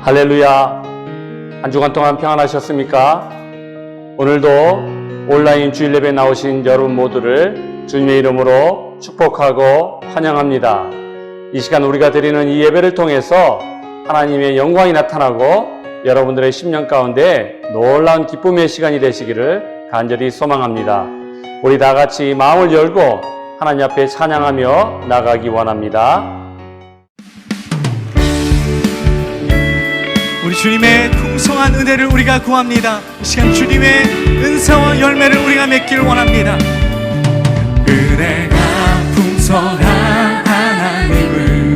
할렐루야. 한 주간 동안 평안하셨습니까? 오늘도 온라인 주일 예배에 나오신 여러분 모두를 주님의 이름으로 축복하고 환영합니다. 이 시간 우리가 드리는 이 예배를 통해서 하나님의 영광이 나타나고 여러분들의 심령 가운데 놀라운 기쁨의 시간이 되시기를 간절히 소망합니다. 우리 다 같이 마음을 열고 하나님 앞에 찬양하며 나가기 원합니다. 우리 주님의 풍성한 은혜를 우리가 구합니다. 이 시간 주님의 은사와 열매를 우리가 맺기를 원합니다. 은혜가 풍성한 하나님을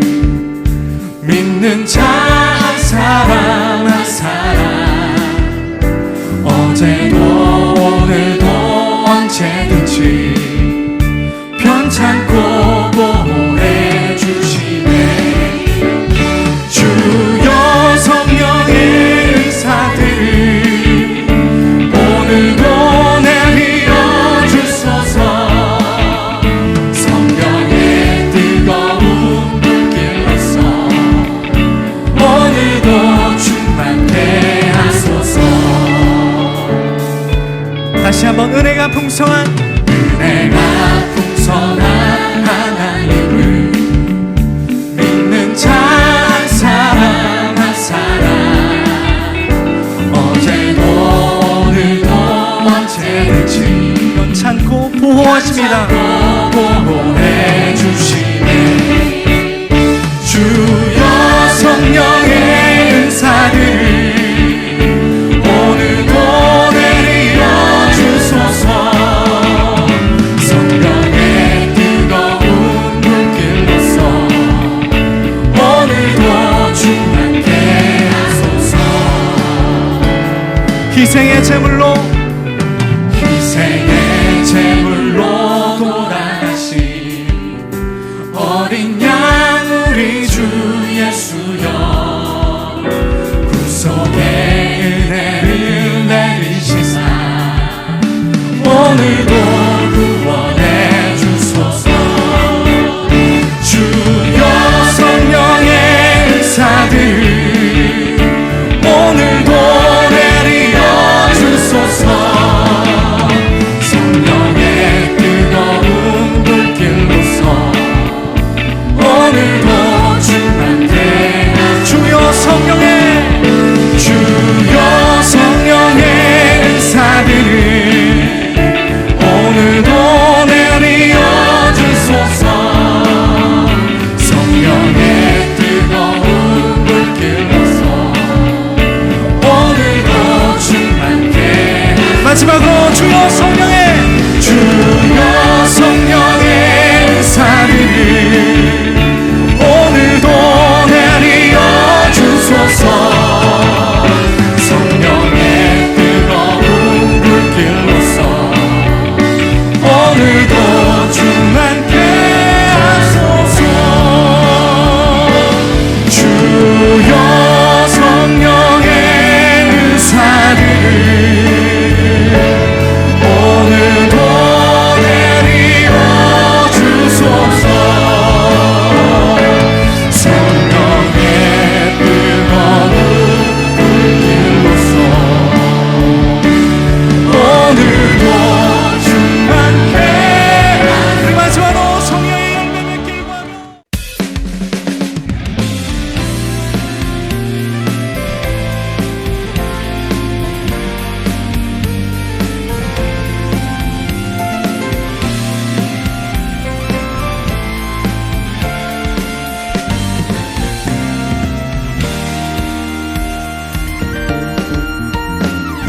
믿는 자 한 사람 한 사람, 어제도 오늘도 언제든지 편찮고 보호해 주시네. 주여 성령의 은사들을 오늘도 내려 주소서. 성령의 뜨거운 불길로서 오늘도 충만케 하소서. 다시 한번 은혜가 풍성한 하나님을 믿는 자 한 사람 한 사람, 어제도 오늘도 언제든지 연찬고 보호하십니다. 보호해 주시네. 주여 성령의 은사들을 오늘도 내려 주소서. 성령의 뜨거운 불길로서 오늘도 충만케 하소서. 희생의 제물로 돌아가신 어린 양 우리 주 예수여, 구속의 은혜를 내리시사 오늘도 구원해 주소서. 주여 성령의 은사들 오늘도 내려 주소서. 성령의 뜨거운 불길로서 오늘도 충만케. 주여 성령의 은사들을 오늘도 내려 주소서. 성령의 뜨거운 불길로서 오늘도 충만케. 마지막으로 주여 성령의 은사들을 오늘도 내려 주소서. 성령의 뜨거운 불길로서 오늘도 충만케 하소서. 주여 성령의 은사들 오늘도 내려 주소서. 성령의 뜨거운 불길로서 오늘도 충만케. 우리 마지막으로 성령의 열매 맺기를 구하며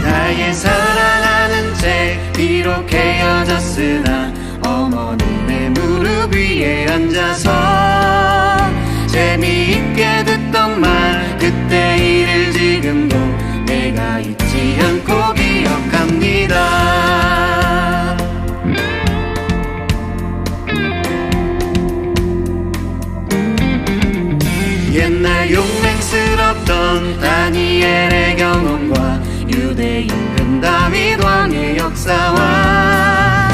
나의 사랑하는 제 비록 헤어졌으나 어머님의 무릎 위에 앉아서 재미있게 듣던 말 그때 일을 지금도 내가 잊지 않고 기억합니다. 옛날 용맹스럽던 다니엘의 경험과 유대인 다윗 왕의 역사와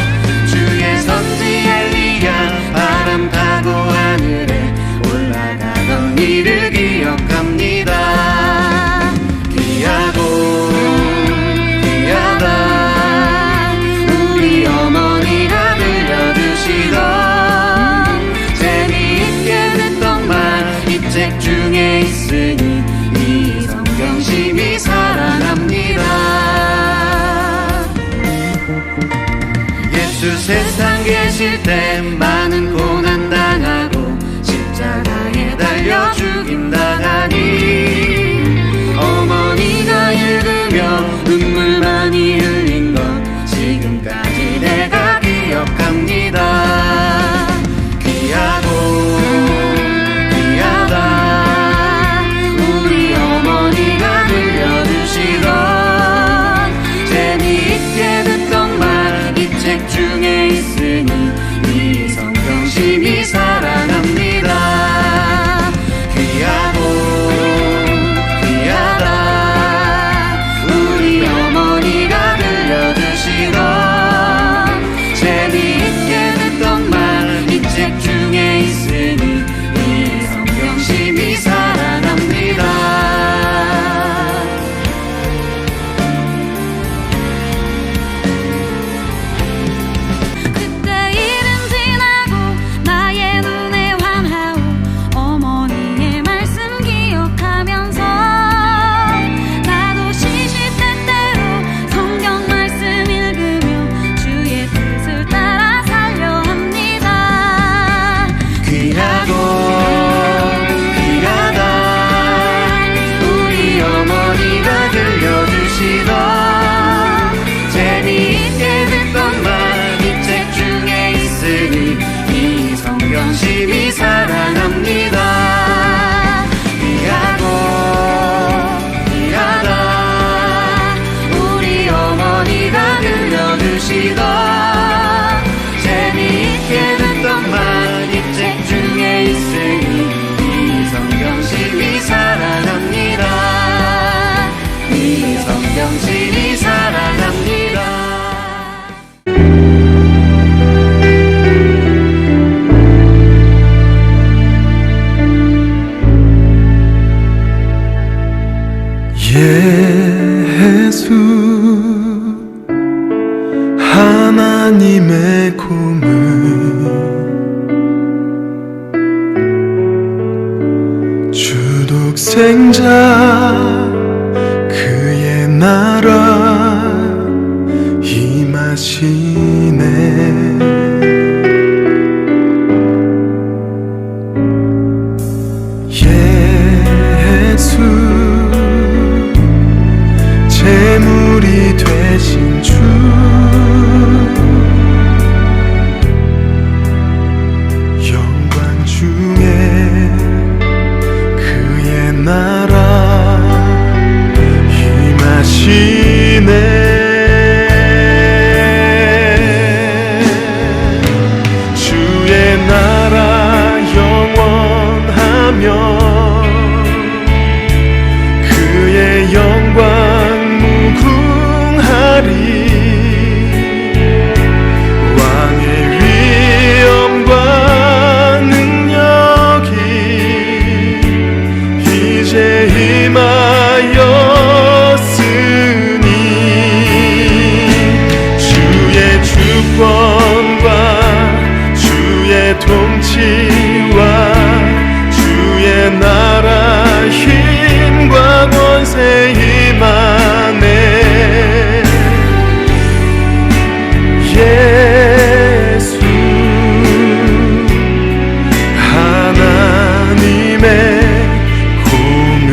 주의 선지 엘리야 바람 타고 하늘에 올라가던 일을 기억합니다. 계실 때 많은 고난 당하고 십자가에 달려 죽임당하니 어머니가 읽으며 눈물 많이 흘린 것 지금까지 내가 기억합니다. 귀하고 귀하다 우리 어머니가 들려주시던 재미있게 듣던 말 이 책 중에 있으니 이 성경심이 사랑합니다. 귀하고 귀하다 우리 어머니가 들려주시던 재미있게 듣던 말 이 책 중에 있으니 이 성경심이 사랑합니다. 그때 일은 지나고 나의 눈에 환하오 어머니의 말씀 기억하면서 나도 시시때때로 성경 말씀 읽으며 주의 뜻을 따라 살려 합니다. 귀하고 귀하다 우리 어머니가 들려주시던 재미있게 듣던 말 이 책 중에 있으니 이 성경심이 사랑합니다. 귀하고 귀하다 우리 어머니가 들려주시던 재미있게 듣던 말 이 책 중에 있으니 이 성경심이 사랑합니다. 이 성경심이 사랑합니다. 예수 하나님의 꿈을 주독생자 그의 나라 임하시네. 예수 재물이 되신 주 영광 중에 그의 나라 임하시네. 주의 나라 영원하며 그의 영광 무궁하리. 왕의 위엄과 능력이 이제 임하였으니 주의 주권과 주의 통치와 주의 나라 힘과 권세 임하네. 예수 하나님의 공의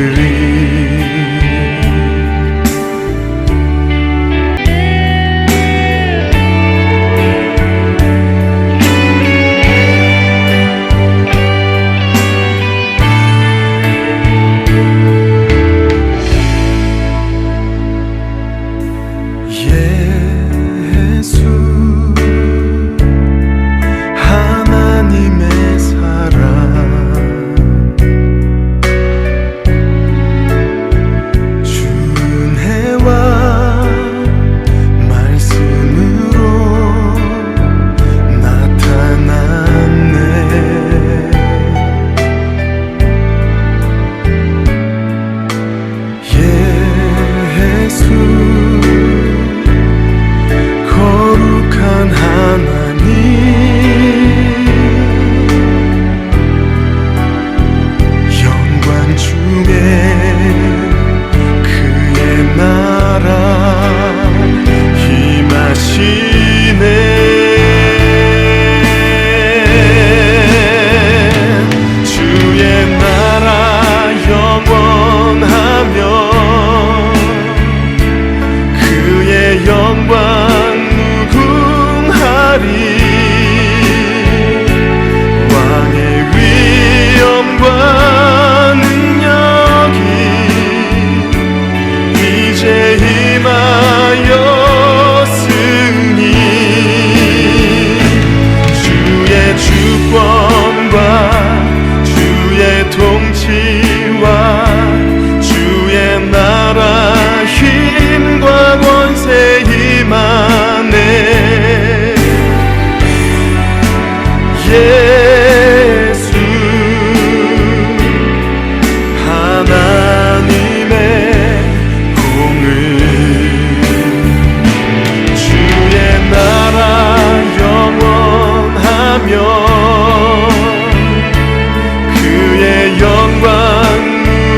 그의 영광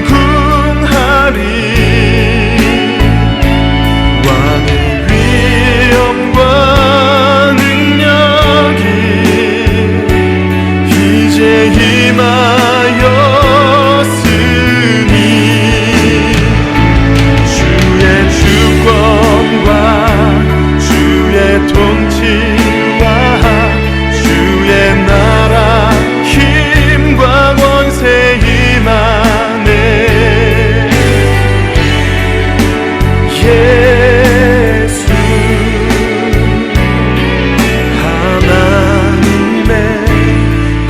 무궁하리. 왕의 위엄과 능력이 이제 임하였으니 주의 주권과 주의 통치와 주의 나라 힘과 권세 임하네. 예수 하나님의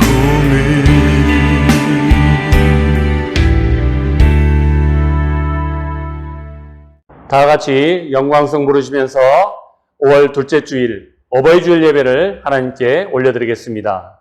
공의. 다 같이 영광성 부르시면서 5월 둘째 주일 어버이 주일 예배를 하나님께 올려드리겠습니다.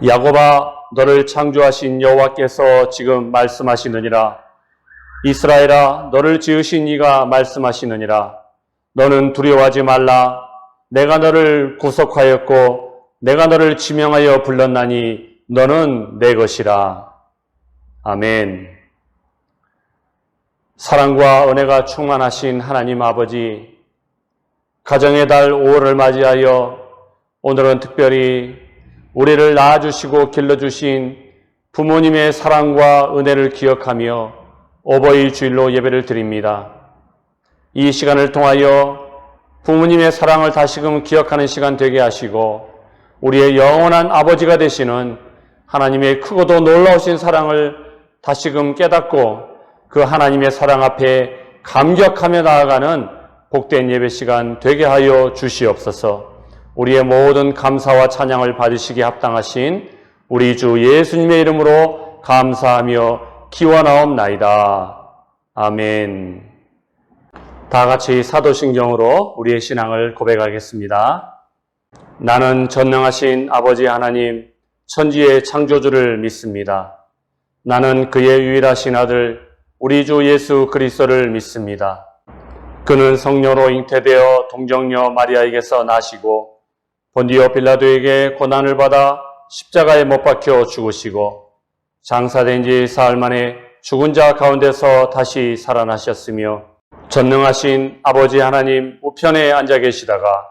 야곱아, 너를 창조하신 여호와께서 지금 말씀하시느니라. 이스라엘아, 너를 지으신 이가 말씀하시느니라. 너는 두려워하지 말라. 내가 너를 구속하였고 내가 너를 지명하여 불렀나니 너는 내 것이라. 아멘. 사랑과 은혜가 충만하신 하나님 아버지, 가정의 달 5월을 맞이하여 오늘은 특별히 우리를 낳아주시고 길러주신 부모님의 사랑과 은혜를 기억하며 어버이 주일로 예배를 드립니다. 이 시간을 통하여 부모님의 사랑을 다시금 기억하는 시간 되게 하시고 우리의 영원한 아버지가 되시는 하나님의 크고도 놀라우신 사랑을 다시금 깨닫고 그 하나님의 사랑 앞에 감격하며 나아가는 복된 예배 시간 되게 하여 주시옵소서. 우리의 모든 감사와 찬양을 받으시기에 합당하신 우리 주 예수님의 이름으로 감사하며 기원하옵나이다. 아멘. 다 같이 사도신경으로 우리의 신앙을 고백하겠습니다. 나는 전능하신 아버지 하나님, 천지의 창조주를 믿습니다. 나는 그의 유일하신 아들 우리 주 예수 그리스도를 믿습니다. 그는 성령으로 잉태되어 동정녀 마리아에게서 나시고 본디오 빌라도에게 고난을 받아 십자가에 못 박혀 죽으시고 장사된 지 사흘 만에 죽은 자 가운데서 다시 살아나셨으며 전능하신 아버지 하나님 우편에 앉아 계시다가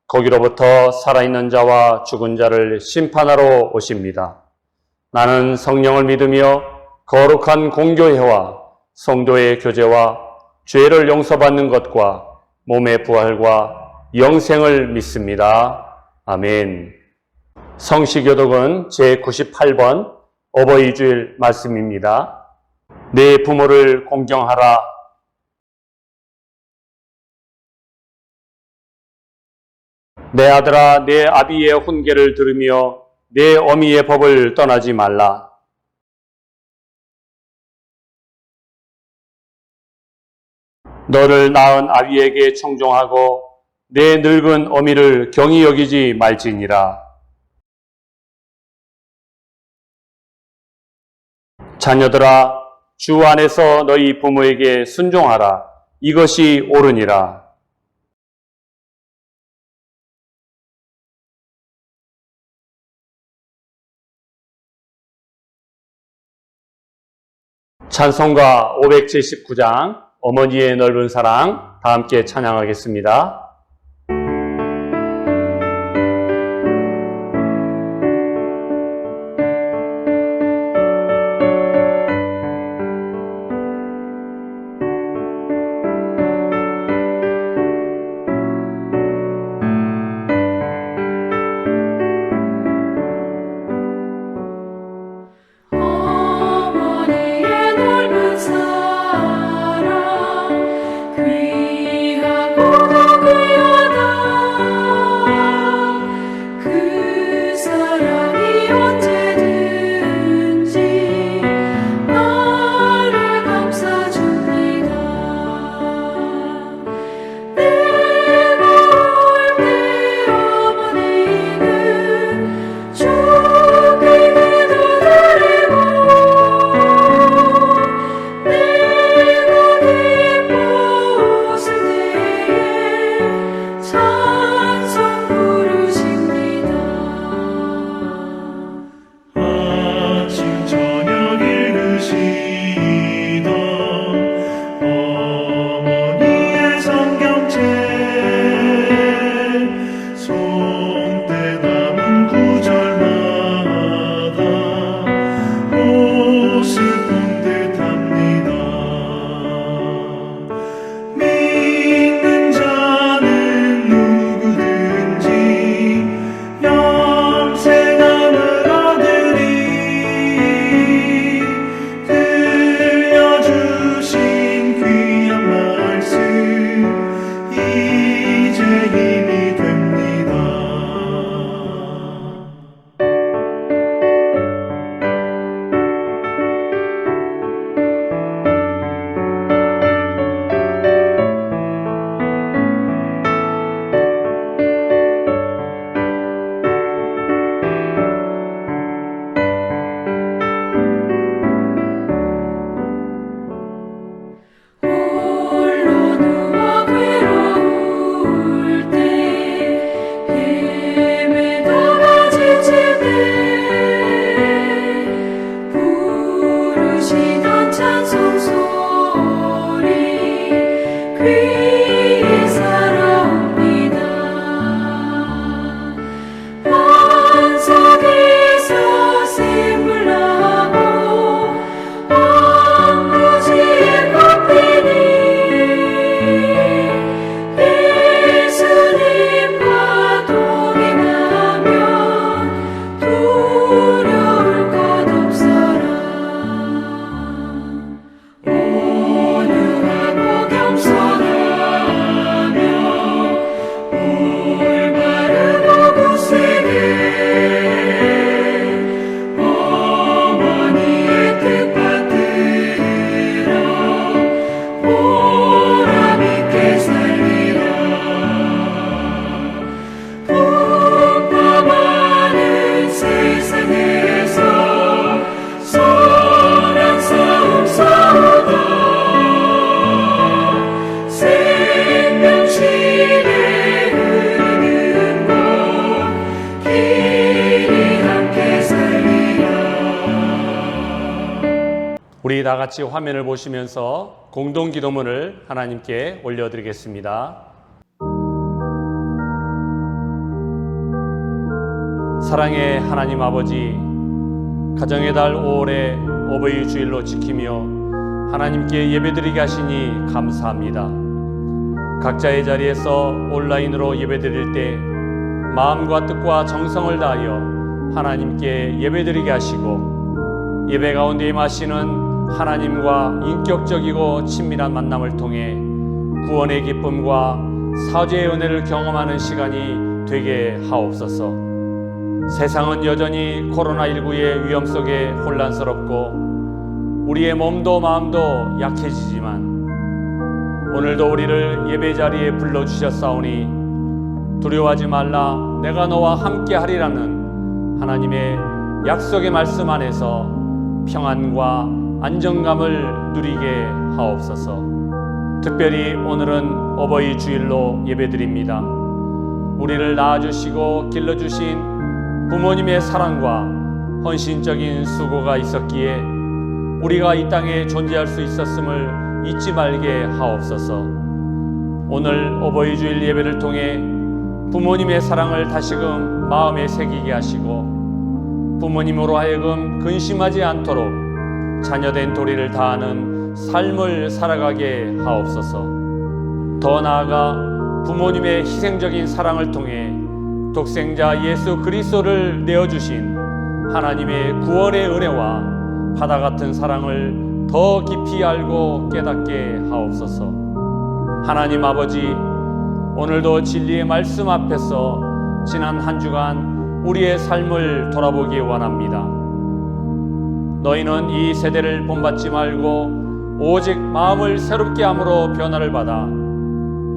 거기로부터 살아있는 자와 죽은 자를 심판하러 오십니다. 나는 성령을 믿으며 거룩한 공교회와 성도의 교제와 죄를 용서받는 것과 몸의 부활과 영생을 믿습니다. 아멘. 성시교독은 제98번 어버이 주일 말씀입니다. 내 부모를 공경하라. 내 아들아, 내 아비의 훈계를 들으며 내 어미의 법을 떠나지 말라. 너를 낳은 아비에게 청종하고 내 늙은 어미를 경히 여기지 말지니라. 자녀들아, 주 안에서 너희 부모에게 순종하라. 이것이 옳으니라. 찬송가 579장 어머니의 넓은 사랑 다 함께 찬양하겠습니다. 어머니의 넓은 사랑 귀하고 귀하다. 그 사랑이 언제든지 나를 감싸줍니다. 내가 올 때 어머니는 좋게 기도드리고 내가 기뻐 웃을 때에 찬송 부르십니다. 아침 저녁 읽으시던 어머니의 성경책 손때 남은 구절마다 우슬픈 듯합니다. 믿는 자는 누구든지 영생함을 얻으리. 들려주신 귀한 말씀 이제 힘이 됩니다. 홀로 누워 괴로울 때 헤매다가 지칠 때 부르시던 찬송 소리 귀에 살아옵니다. 반석에서 샘물 나고 왕무지에 꽃피니 예수님과 동행하면 두려울 것 없어라. 온유하고 겸손하며 올바르고 굳세게 어머니의 뜻 받들어 보람있게 살리라. 풍파 많은 세상에서 선한 싸움 싸우다 생명실에 흐르는 곳 길이 함께 살리라. 우리 다 같이 화면을 보시면서 공동 기도문을 하나님께 올려드리겠습니다. 사랑의 하나님 아버지, 가정의 달 5월에 어버이 주일로 지키며 하나님께 예배드리게 하시니 감사합니다. 각자의 자리에서 온라인으로 예배드릴 때 마음과 뜻과 정성을 다하여 하나님께 예배드리게 하시고 예배 가운데 임하시는 하나님과 인격적이고 친밀한 만남을 통해 구원의 기쁨과 사죄의 은혜를 경험하는 시간이 되게 하옵소서. 세상은 여전히 코로나19의 위험 속에 혼란스럽고 우리의 몸도 마음도 약해지지만 오늘도 우리를 예배 자리에 불러주셨사오니 두려워하지 말라 내가 너와 함께 하리라는 하나님의 약속의 말씀 안에서 평안과 안정감을 누리게 하옵소서. 특별히 오늘은 어버이 주일로 예배드립니다. 우리를 낳아주시고 길러주신 부모님의 사랑과 헌신적인 수고가 있었기에 우리가 이 땅에 존재할 수 있었음을 잊지 말게 하옵소서. 오늘 어버이 주일 예배를 통해 부모님의 사랑을 다시금 마음에 새기게 하시고 부모님으로 하여금 근심하지 않도록 자녀된 도리를 다하는 삶을 살아가게 하옵소서. 더 나아가 부모님의 희생적인 사랑을 통해 독생자 예수 그리스도를 내어주신 하나님의 구원의 은혜와 바다 같은 사랑을 더 깊이 알고 깨닫게 하옵소서. 하나님 아버지, 오늘도 진리의 말씀 앞에서 지난 한 주간 우리의 삶을 돌아보기 원합니다. 너희는 이 세대를 본받지 말고 오직 마음을 새롭게 함으로 변화를 받아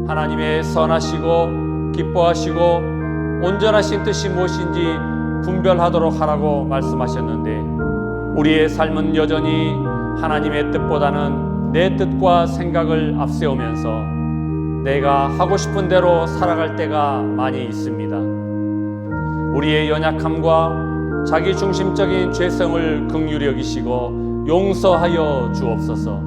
하나님의 선하시고 기뻐하시고 온전하신 뜻이 무엇인지 분별하도록 하라고 말씀하셨는데 우리의 삶은 여전히 하나님의 뜻보다는 내 뜻과 생각을 앞세우면서 내가 하고 싶은 대로 살아갈 때가 많이 있습니다. 우리의 연약함과 자기중심적인 죄성을 긍휼히 여기시고 용서하여 주옵소서.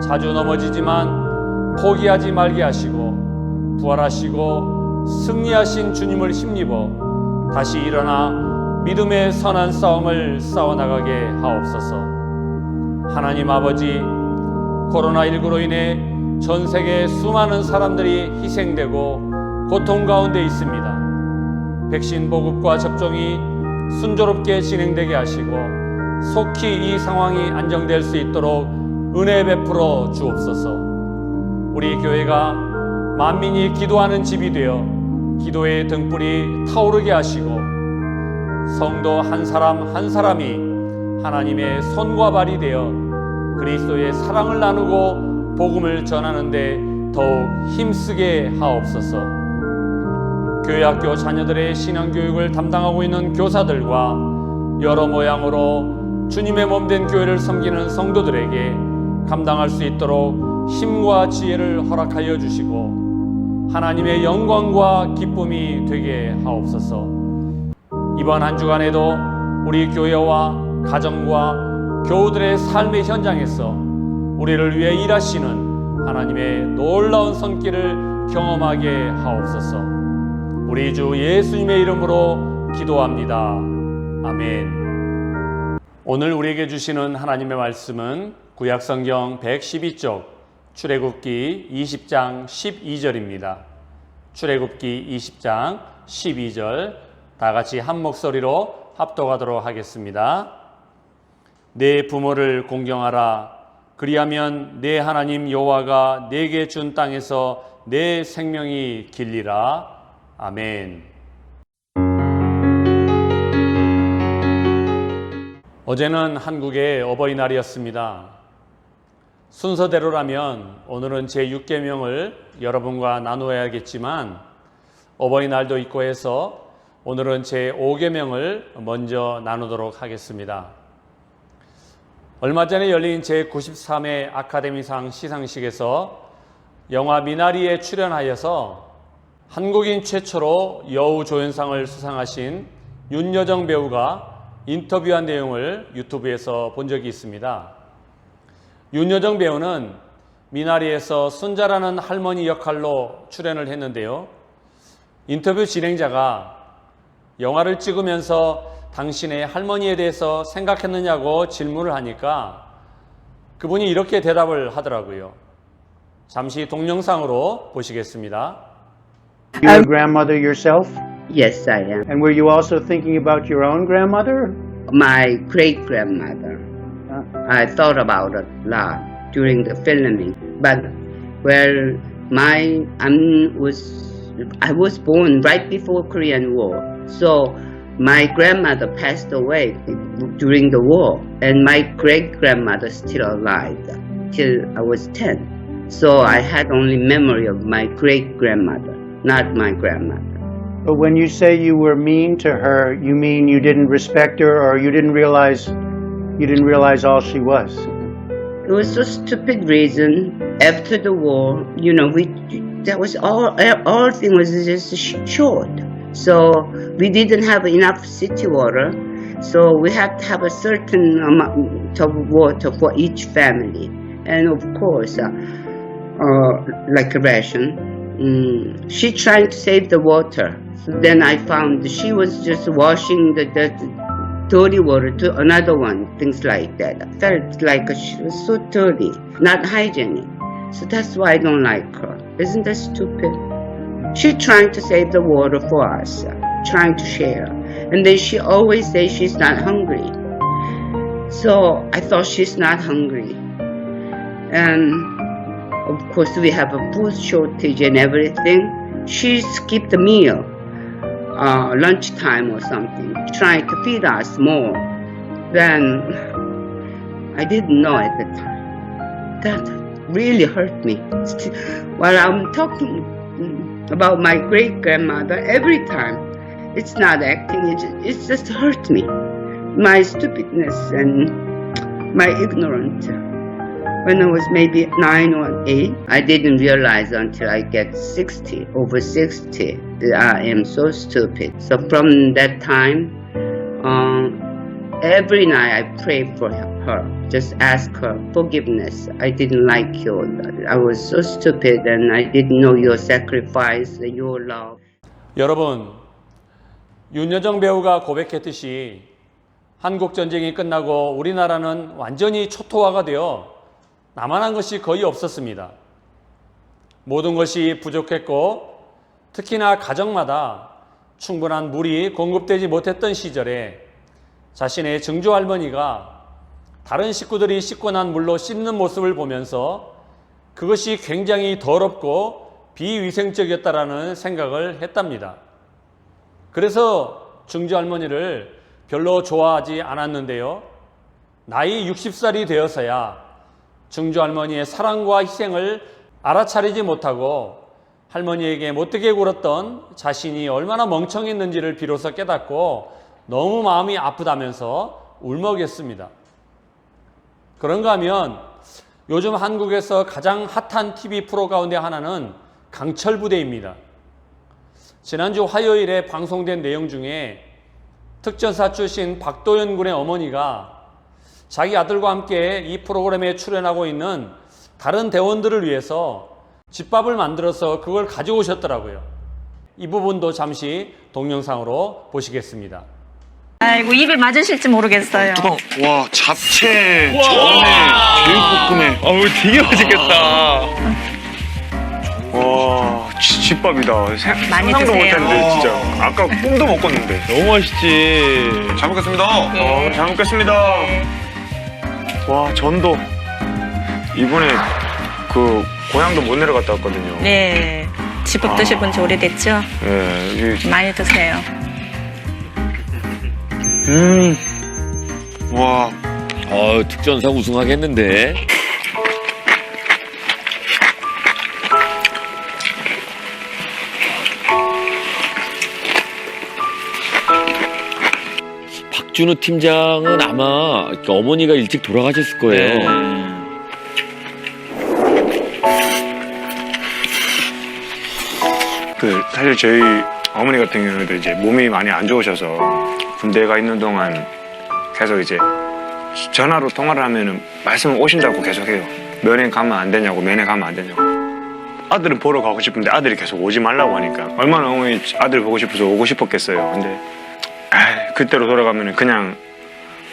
자주 넘어지지만 포기하지 말게 하시고 부활하시고 승리하신 주님을 힘입어 다시 일어나 믿음의 선한 싸움을 싸워나가게 하옵소서. 하나님 아버지, 코로나19로 인해 전 세계 수많은 사람들이 희생되고 고통 가운데 있습니다. 백신 보급과 접종이 순조롭게 진행되게 하시고 속히 이 상황이 안정될 수 있도록 은혜 베풀어 주옵소서. 우리 교회가 만민이 기도하는 집이 되어 기도의 등불이 타오르게 하시고 성도 한 사람 한 사람이 하나님의 손과 발이 되어 그리스도의 사랑을 나누고 복음을 전하는 데 더욱 힘쓰게 하옵소서. 교회 학교 자녀들의 신앙교육을 담당하고 있는 교사들과 여러 모양으로 주님의 몸된 교회를 섬기는 성도들에게 감당할 수 있도록 힘과 지혜를 허락하여 주시고 하나님의 영광과 기쁨이 되게 하옵소서. 이번 한 주간에도 우리 교회와 가정과 교우들의 삶의 현장에서 우리를 위해 일하시는 하나님의 놀라운 손길을 경험하게 하옵소서. 우리 주 예수님의 이름으로 기도합니다. 아멘. 오늘 우리에게 주시는 하나님의 말씀은 구약성경 112쪽 출애굽기 20장 12절입니다. 출애굽기 20장 12절 다 같이 한 목소리로 합독하도록 하겠습니다. 내 부모를 공경하라. 그리하면 내 하나님 여호와가 내게 준 땅에서 내 생명이 길리라. 아멘. 어제는 한국의 어버이날이었습니다. 순서대로라면 오늘은 제6계명을 여러분과 나누어야겠지만 어버이날도 있고 해서 오늘은 제5계명을 먼저 나누도록 하겠습니다. 얼마 전에 열린 제93회 아카데미상 시상식에서 영화 미나리에 출연하여서 한국인 최초로 여우조연상을 수상하신 윤여정 배우가 인터뷰한 내용을 유튜브에서 본 적이 있습니다. 윤여정 배우는 미나리에서 순자라는 할머니 역할로 출연을 했는데요. 인터뷰 진행자가 영화를 찍으면서 당신의 할머니에 대해서 생각했느냐고 질문을 하니까 그분이 이렇게 대답을 하더라고요. 잠시 동영상으로 보시겠습니다. You're a grandmother yourself? Yes, I am. And were you also thinking about your own grandmother? My great-grandmother. I thought about it a lot during the filming. But my aunt was I was born right before Korean War. So my grandmother passed away during the war, and my great-grandmother still alive till I was 10. So I had only memory of my great-grandmother, not my grandmother. But when you say you were mean to her, you mean you didn't respect her, or you didn't realize all she was? It was a stupid reason. After the war, that was all thing was just short. So we didn't have enough city water. So we had to have a certain amount of water for each family. And of course, like a ration. She tried to save the water. So then I found she was just washing the dirty water to another one, things like that. I felt like she was so dirty, not hygienic. So that's why I don't like her. Isn't that stupid? She trying to save the water for us, trying to share. And then she always says she's not hungry. So I thought she's not hungry. And of course we have a food shortage and everything. She skipped the meal. Lunchtime or something, trying to feed us more. Then I didn't know at the time. That really hurt me. While I'm talking about my great-grandmother, every time, it's not acting, it just hurt me. My stupidness and my ignorance. When I was maybe 9 or 8, I didn't realize until I get 60, over 60, that I am so stupid. So from that time, every night I pray for her, just ask her forgiveness. I didn't like you. I was so stupid and I didn't know your sacrifice, your love. 여러분, 윤여정 배우가 고백했듯이 한국 전쟁이 끝나고 우리나라는 완전히 초토화가 되어 남아난 것이 거의 없었습니다. 모든 것이 부족했고 특히나 가정마다 충분한 물이 공급되지 못했던 시절에 자신의 증조 할머니가 다른 식구들이 씻고 난 물로 씻는 모습을 보면서 그것이 굉장히 더럽고 비위생적이었다라는 생각을 했답니다. 그래서 증조 할머니를 별로 좋아하지 않았는데요. 나이 60살이 되어서야 증조 할머니의 사랑과 희생을 알아차리지 못하고 할머니에게 못되게 굴었던 자신이 얼마나 멍청했는지를 비로소 깨닫고 너무 마음이 아프다면서 울먹였습니다. 그런가 하면 요즘 한국에서 가장 핫한 TV 프로 가운데 하나는 강철부대입니다. 지난주 화요일에 방송된 내용 중에 특전사 출신 박도연 군의 어머니가 자기 아들과 함께 이 프로그램에 출연하고 있는 다른 대원들을 위해서 집밥을 만들어서 그걸 가져오셨더라고요. 이 부분도 잠시 동영상으로 보시겠습니다. 아이고 입을 맞으실지 모르겠어요. 와, 잡채, 전에, 제육볶음에. 어우 되게 맛있겠다. 와, 집밥이다. 많이 상상도 드세요. 못했는데 진짜. 아까 꿈도 못 꿨는데. 너무 맛있지. 잘 먹겠습니다. 잘 먹겠습니다. 와, 전도. 이번에 그 고향도 못 내려갔다 왔거든요. 네, 집밥 드셔본 지 오래됐죠? 예, 이게 많이 드세요. 와, 특전사 우승하겠는데. 박준우 팀장은 아마 어머니가 일찍 돌아가셨을 거예요. 사실 저희 어머니 같은 경우에도 이제 몸이 많이 안 좋으셔서 군대가 있는 동안 계속 이제 전화로 통화를 하면은 말씀을 오신다고 계속 해요. 면회 가면 안 되냐고, 면회 가면 안 되냐고. 아들은 보러 가고 싶은데 아들이 계속 오지 말라고 하니까 얼마나 어머니 아들 보고 싶어서 오고 싶었겠어요. 근데 그때로 돌아가면은 그냥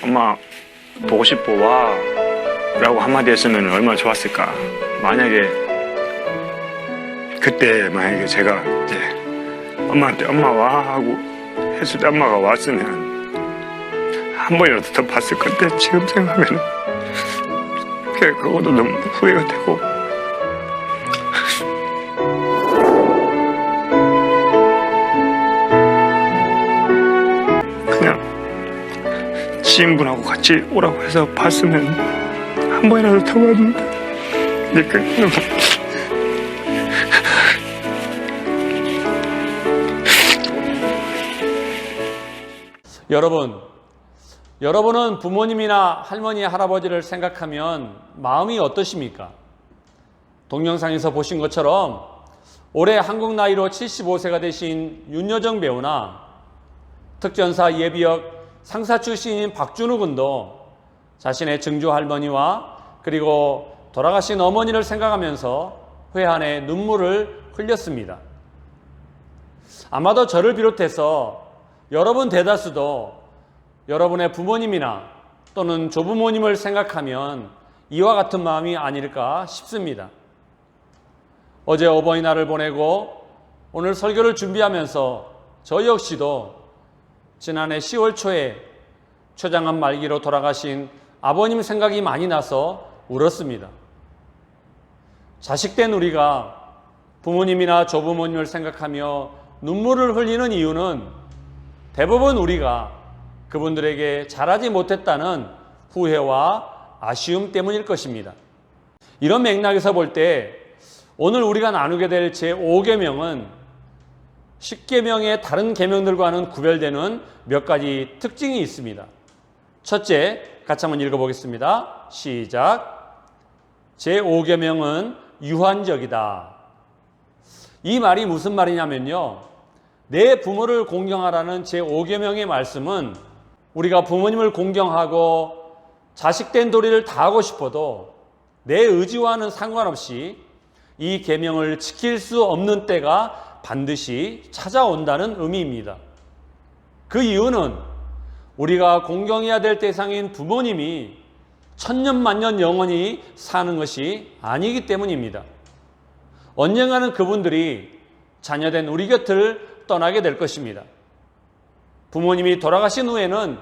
엄마 보고 싶어 와 라고 한마디 했으면 얼마나 좋았을까. 그때 만약에 제가 이제 엄마한테 엄마 와 하고 했을 때 엄마가 왔으면 한 번이라도 더 봤을 건데 지금 생각하면 그것도 너무 후회가 되고 그냥 지인분하고 같이 오라고 해서 봤으면 한 번이라도 타고 왔는데 여러분은 부모님이나 할머니, 할아버지를 생각하면 마음이 어떠십니까? 동영상에서 보신 것처럼 올해 한국 나이로 75세가 되신 윤여정 배우나 특전사 예비역 상사 출신인 박준우 군도 자신의 증조 할머니와 그리고 돌아가신 어머니를 생각하면서 회한의 눈물을 흘렸습니다. 아마도 저를 비롯해서 여러분 대다수도 여러분의 부모님이나 또는 조부모님을 생각하면 이와 같은 마음이 아닐까 싶습니다. 어제 어버이날을 보내고 오늘 설교를 준비하면서 저 역시도 지난해 10월 초에 췌장암 말기로 돌아가신 아버님 생각이 많이 나서 울었습니다. 자식된 우리가 부모님이나 조부모님을 생각하며 눈물을 흘리는 이유는 대부분 우리가 그분들에게 잘하지 못했다는 후회와 아쉬움 때문일 것입니다. 이런 맥락에서 볼 때 오늘 우리가 나누게 될 제5계명은 10계명의 다른 계명들과는 구별되는 몇 가지 특징이 있습니다. 첫째, 같이 한번 읽어보겠습니다. 시작. 제5계명은 유한적이다. 이 말이 무슨 말이냐면요, 내 부모를 공경하라는 제5계명의 말씀은 우리가 부모님을 공경하고 자식된 도리를 다하고 싶어도 내 의지와는 상관없이 이 계명을 지킬 수 없는 때가 반드시 찾아온다는 의미입니다. 그 이유는 우리가 공경해야 될 대상인 부모님이 천년만년 영원히 사는 것이 아니기 때문입니다. 언젠가는 그분들이 자녀된 우리 곁을 떠나게 될 것입니다. 부모님이 돌아가신 후에는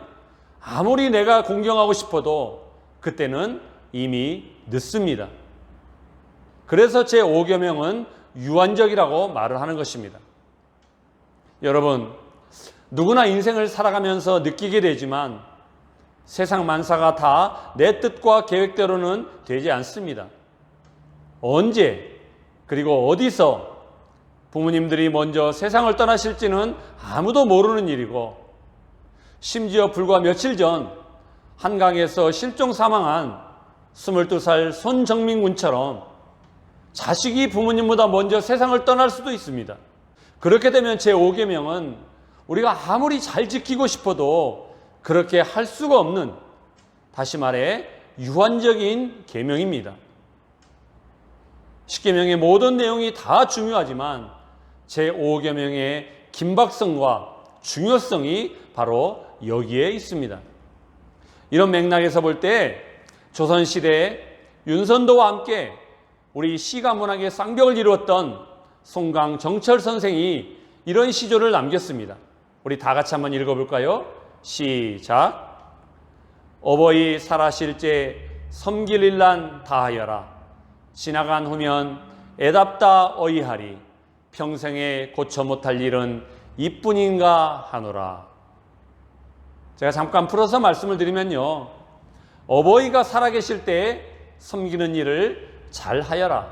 아무리 내가 공경하고 싶어도 그때는 이미 늦습니다. 그래서 제5계명은 유한적이라고 말을 하는 것입니다. 여러분, 누구나 인생을 살아가면서 느끼게 되지만 세상 만사가 다 내 뜻과 계획대로는 되지 않습니다. 언제 그리고 어디서 부모님들이 먼저 세상을 떠나실지는 아무도 모르는 일이고, 심지어 불과 며칠 전 한강에서 실종 사망한 22살 손정민 군처럼 자식이 부모님보다 먼저 세상을 떠날 수도 있습니다. 그렇게 되면 제5계명은 우리가 아무리 잘 지키고 싶어도 그렇게 할 수가 없는, 다시 말해 유한적인 계명입니다. 10계명의 모든 내용이 다 중요하지만 제5계명의 긴박성과 중요성이 바로 여기에 있습니다. 이런 맥락에서 볼 때 조선시대에 윤선도와 함께 우리 시가 문학의 쌍벽을 이루었던 송강정철 선생이 이런 시조를 남겼습니다. 우리 다 같이 한번 읽어볼까요? 시작. 어버이 살아실제 섬길 일난 다하여라. 지나간 후면 애답다 어이하리. 평생에 고쳐 못할 일은 이뿐인가 하노라. 제가 잠깐 풀어서 말씀을 드리면요, 어버이가 살아계실 때 섬기는 일을 잘 하여라.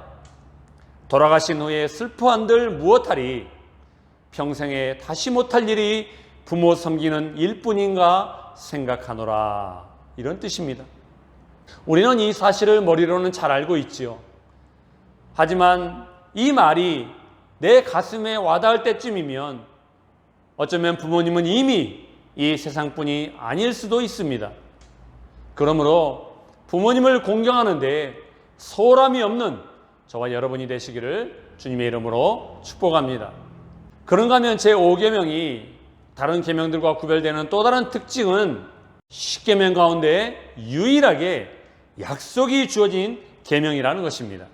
돌아가신 후에 슬퍼한들 무엇하리. 평생에 다시 못할 일이 부모 섬기는 일뿐인가 생각하노라. 이런 뜻입니다. 우리는 이 사실을 머리로는 잘 알고 있지요. 하지만 이 말이 내 가슴에 와닿을 때쯤이면 어쩌면 부모님은 이미 이 세상뿐이 아닐 수도 있습니다. 그러므로 부모님을 공경하는데 소홀함이 없는 저와 여러분이 되시기를 주님의 이름으로 축복합니다. 그런가 하면 제5계명이 다른 계명들과 구별되는 또 다른 특징은 10계명 가운데 유일하게 약속이 주어진 계명이라는 것입니다.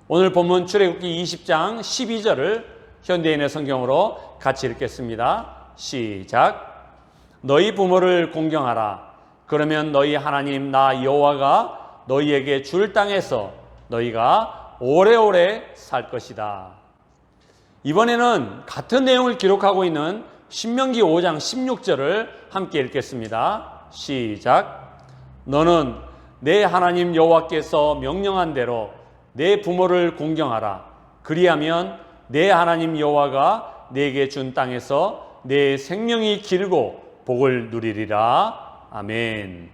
오늘 본문 출애굽기 20장 12절을 현대인의 성경으로 같이 읽겠습니다. 시작. 너희 부모를 공경하라. 그러면 너희 하나님 나 여호와가 너희에게 줄 땅에서 너희가 오래오래 살 것이다. 이번에는 같은 내용을 기록하고 있는 신명기 5장 16절을 함께 읽겠습니다. 시작. 너는 내 하나님 여호와께서 명령한 대로 내 부모를 공경하라. 그리하면 내 하나님 여호와가 내게 준 땅에서 내 생명이 길고 복을 누리리라. 아멘.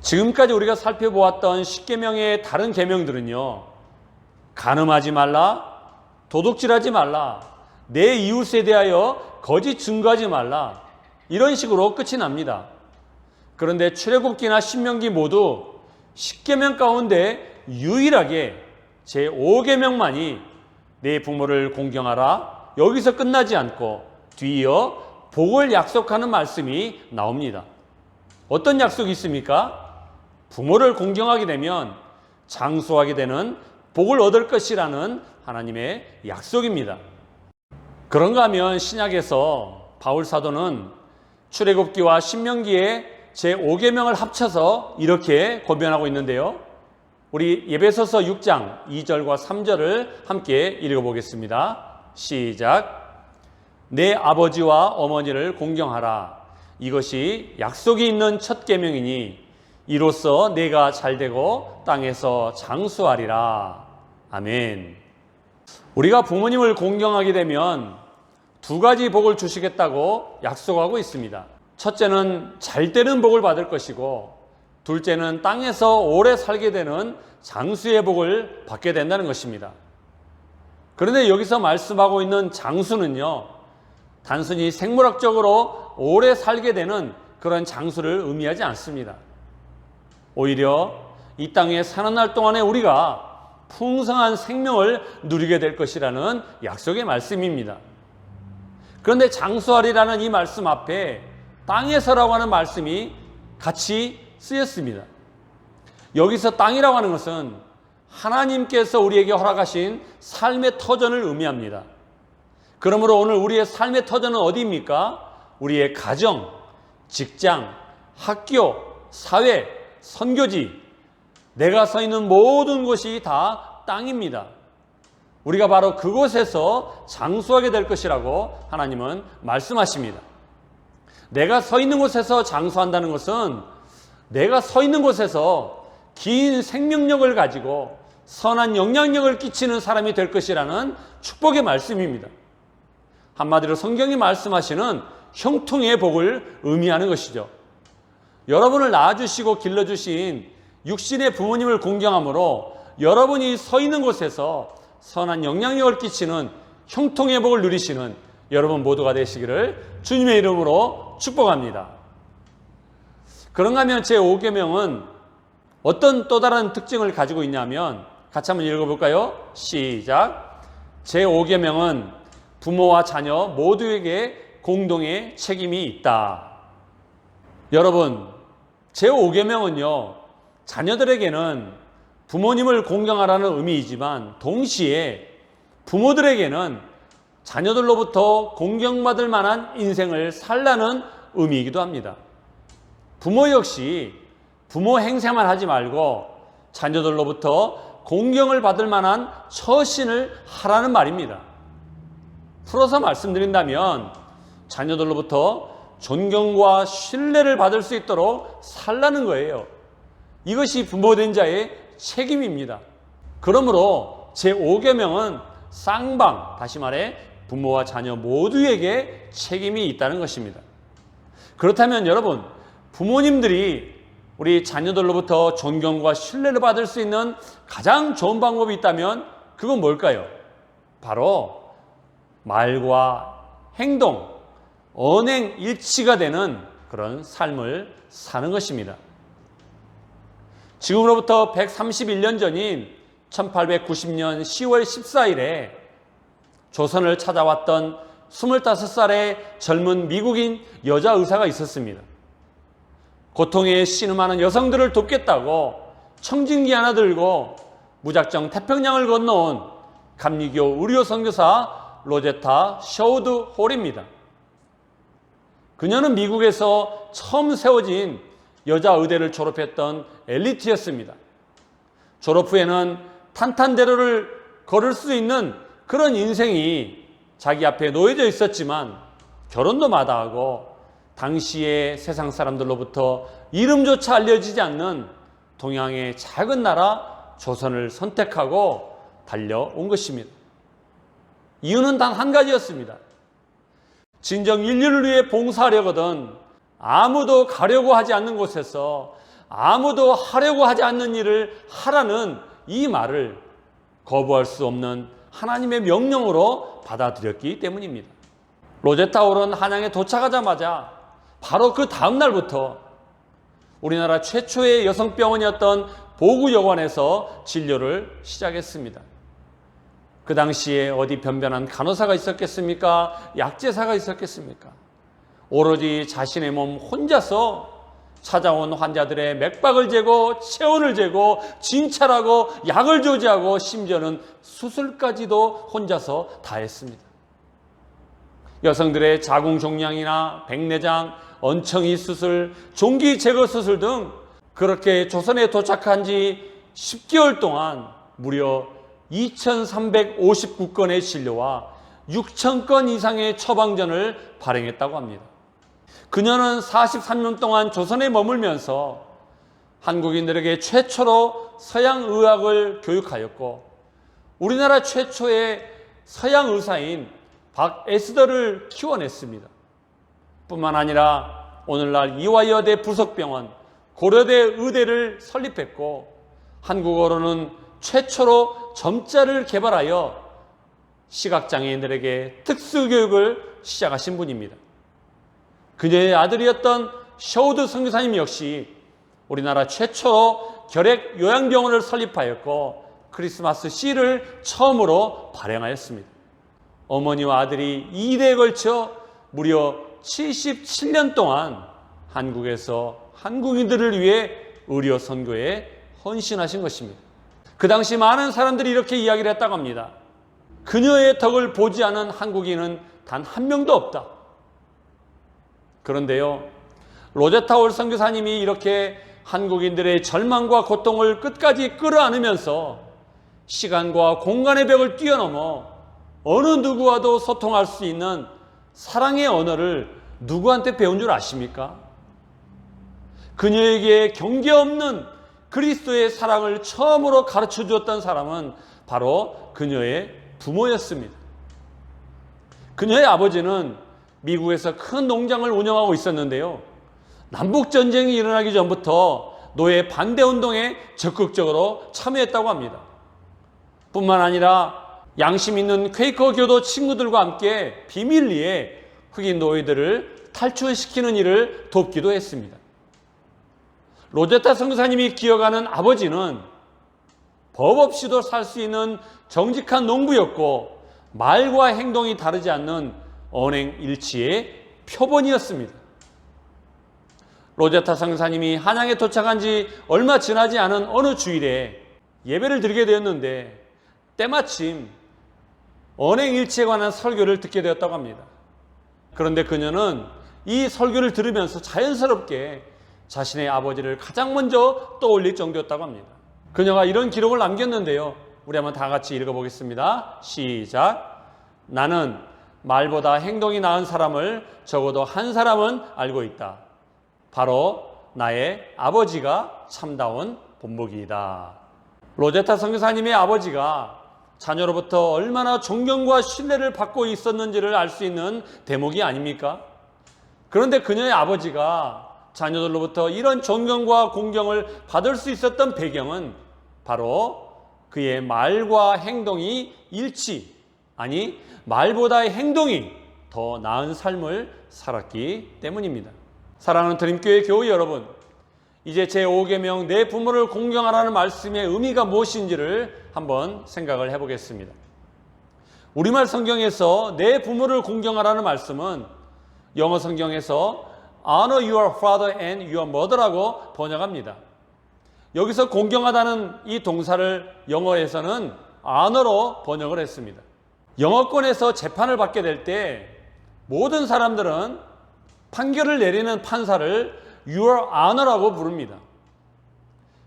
지금까지 우리가 살펴보았던 10계명의 다른 계명들은요, 간음하지 말라, 도둑질하지 말라, 내 이웃에 대하여 거짓 증거하지 말라, 이런 식으로 끝이 납니다. 그런데 출애굽기나 신명기 모두 10계명 가운데 유일하게 제5계명만이 내 부모를 공경하라, 여기서 끝나지 않고 뒤이어 복을 약속하는 말씀이 나옵니다. 어떤 약속이 있습니까? 부모를 공경하게 되면 장수하게 되는 복을 얻을 것이라는 하나님의 약속입니다. 그런가 하면 신약에서 바울 사도는 출애굽기와 신명기의 제5계명을 합쳐서 이렇게 고변하고 있는데요. 우리 에베소서 6장 2절과 3절을 함께 읽어보겠습니다. 시작. 내 아버지와 어머니를 공경하라. 이것이 약속이 있는 첫 계명이니 이로써 내가 잘되고 땅에서 장수하리라. 아멘. 우리가 부모님을 공경하게 되면 두 가지 복을 주시겠다고 약속하고 있습니다. 첫째는 잘되는 복을 받을 것이고, 둘째는 땅에서 오래 살게 되는 장수의 복을 받게 된다는 것입니다. 그런데 여기서 말씀하고 있는 장수는요, 단순히 생물학적으로 오래 살게 되는 그런 장수를 의미하지 않습니다. 오히려 이 땅에 사는 날 동안에 우리가 풍성한 생명을 누리게 될 것이라는 약속의 말씀입니다. 그런데 장수하리라는 이 말씀 앞에 땅에서라고 하는 말씀이 같이 쓰였습니다. 여기서 땅이라고 하는 것은 하나님께서 우리에게 허락하신 삶의 터전을 의미합니다. 그러므로 오늘 우리의 삶의 터전은 어디입니까? 우리의 가정, 직장, 학교, 사회, 선교지, 내가 서 있는 모든 곳이 다 땅입니다. 우리가 바로 그곳에서 장수하게 될 것이라고 하나님은 말씀하십니다. 내가 서 있는 곳에서 장수한다는 것은 내가 서 있는 곳에서 긴 생명력을 가지고 선한 영향력을 끼치는 사람이 될 것이라는 축복의 말씀입니다. 한마디로 성경이 말씀하시는 형통의 복을 의미하는 것이죠. 여러분을 낳아주시고 길러주신 육신의 부모님을 공경함으로 여러분이 서 있는 곳에서 선한 영향력을 끼치는 형통의 복을 누리시는 여러분 모두가 되시기를 주님의 이름으로 축복합니다. 그런가 하면 제5계명은 어떤 또 다른 특징을 가지고 있냐면, 같이 한번 읽어볼까요? 시작. 제5계명은 부모와 자녀 모두에게 공동의 책임이 있다. 여러분, 제5계명은요, 자녀들에게는 부모님을 공경하라는 의미이지만 동시에 부모들에게는 자녀들로부터 공경받을 만한 인생을 살라는 의미이기도 합니다. 부모 역시 부모 행세만 하지 말고 자녀들로부터 공경을 받을 만한 처신을 하라는 말입니다. 풀어서 말씀드린다면 자녀들로부터 존경과 신뢰를 받을 수 있도록 살라는 거예요. 이것이 부모된 자의 책임입니다. 그러므로 제5계명은 쌍방, 다시 말해 부모와 자녀 모두에게 책임이 있다는 것입니다. 그렇다면 여러분, 부모님들이 우리 자녀들로부터 존경과 신뢰를 받을 수 있는 가장 좋은 방법이 있다면 그건 뭘까요? 바로 말과 행동, 언행 일치가 되는 그런 삶을 사는 것입니다. 지금으로부터 131년 전인 1890년 10월 14일에 조선을 찾아왔던 25살의 젊은 미국인 여자 의사가 있었습니다. 고통에 신음하는 여성들을 돕겠다고 청진기 하나 들고 무작정 태평양을 건너온 감리교 의료 선교사 로제타 셔우드 홀입니다. 그녀는 미국에서 처음 세워진 여자 의대를 졸업했던 엘리트였습니다. 졸업 후에는 탄탄대로를 걸을 수 있는 그런 인생이 자기 앞에 놓여져 있었지만 결혼도 마다하고 당시의 세상 사람들로부터 이름조차 알려지지 않는 동양의 작은 나라 조선을 선택하고 달려온 것입니다. 이유는 단 한 가지였습니다. 진정 인류를 위해 봉사하려거든 아무도 가려고 하지 않는 곳에서 아무도 하려고 하지 않는 일을 하라는 이 말을 거부할 수 없는 하나님의 명령으로 받아들였기 때문입니다. 로제타 홀은 한양에 도착하자마자 바로 그 다음 날부터 우리나라 최초의 여성병원이었던 보구여관에서 진료를 시작했습니다. 그 당시에 어디 변변한 간호사가 있었겠습니까? 약제사가 있었겠습니까? 오로지 자신의 몸 혼자서 찾아온 환자들의 맥박을 재고 체온을 재고 진찰하고 약을 조지하고 심지어는 수술까지도 혼자서 다 했습니다. 여성들의 자궁종양이나 백내장, 언청이 수술, 종기 제거 수술 등 그렇게 조선에 도착한 지 10개월 동안 무려 2,359건의 진료와 6,000건 이상의 처방전을 발행했다고 합니다. 그녀는 43년 동안 조선에 머물면서 한국인들에게 최초로 서양 의학을 교육하였고 우리나라 최초의 서양 의사인 박에스더를 키워냈습니다. 뿐만 아니라 오늘날 이화여대 부속병원, 고려대 의대를 설립했고 한국어로는 최초로 점자를 개발하여 시각장애인들에게 특수교육을 시작하신 분입니다. 그녀의 아들이었던 셔우드 선교사님 역시 우리나라 최초로 결핵 요양병원을 설립하였고 크리스마스 시를 처음으로 발행하였습니다. 어머니와 아들이 2대에 걸쳐 무려 77년 동안 한국에서 한국인들을 위해 의료 선교에 헌신하신 것입니다. 그 당시 많은 사람들이 이렇게 이야기를 했다고 합니다. 그녀의 덕을 보지 않은 한국인은 단 한 명도 없다. 그런데요, 로제타 홀 선교사님이 이렇게 한국인들의 절망과 고통을 끝까지 끌어안으면서 시간과 공간의 벽을 뛰어넘어 어느 누구와도 소통할 수 있는 사랑의 언어를 누구한테 배운 줄 아십니까? 그녀에게 경계 없는 그리스도의 사랑을 처음으로 가르쳐 주었던 사람은 바로 그녀의 부모였습니다. 그녀의 아버지는 미국에서 큰 농장을 운영하고 있었는데요. 남북전쟁이 일어나기 전부터 노예 반대운동에 적극적으로 참여했다고 합니다. 뿐만 아니라 양심 있는 퀘이커 교도 친구들과 함께 비밀리에 흑인 노예들을 탈출시키는 일을 돕기도 했습니다. 로제타 선교사님이 기억하는 아버지는 법 없이도 살 수 있는 정직한 농부였고 말과 행동이 다르지 않는 언행일치의 표본이었습니다. 로제타 선교사님이 한양에 도착한 지 얼마 지나지 않은 어느 주일에 예배를 드리게 되었는데 때마침 언행일치에 관한 설교를 듣게 되었다고 합니다. 그런데 그녀는 이 설교를 들으면서 자연스럽게 자신의 아버지를 가장 먼저 떠올릴 정도였다고 합니다. 그녀가 이런 기록을 남겼는데요. 우리 한번 다 같이 읽어보겠습니다. 시작. 나는 말보다 행동이 나은 사람을 적어도 한 사람은 알고 있다. 바로 나의 아버지가 참다운 본보기이다. 로제타 선교사님의 아버지가 자녀로부터 얼마나 존경과 신뢰를 받고 있었는지를 알 수 있는 대목이 아닙니까? 그런데 그녀의 아버지가 자녀들로부터 이런 존경과 공경을 받을 수 있었던 배경은 바로 그의 말과 행동이 아니 말보다의 행동이 더 나은 삶을 살았기 때문입니다. 사랑하는 드림교회 교우 여러분, 이제 제5계명 내 부모를 공경하라는 말씀의 의미가 무엇인지를 한번 생각을 해보겠습니다. 우리말 성경에서 내 부모를 공경하라는 말씀은 영어 성경에서 Honor your father and your mother라고 번역합니다. 여기서 공경하다는 이 동사를 영어에서는 honor로 번역을 했습니다. 영어권에서 재판을 받게 될 때 모든 사람들은 판결을 내리는 판사를 Your Honor라고 부릅니다.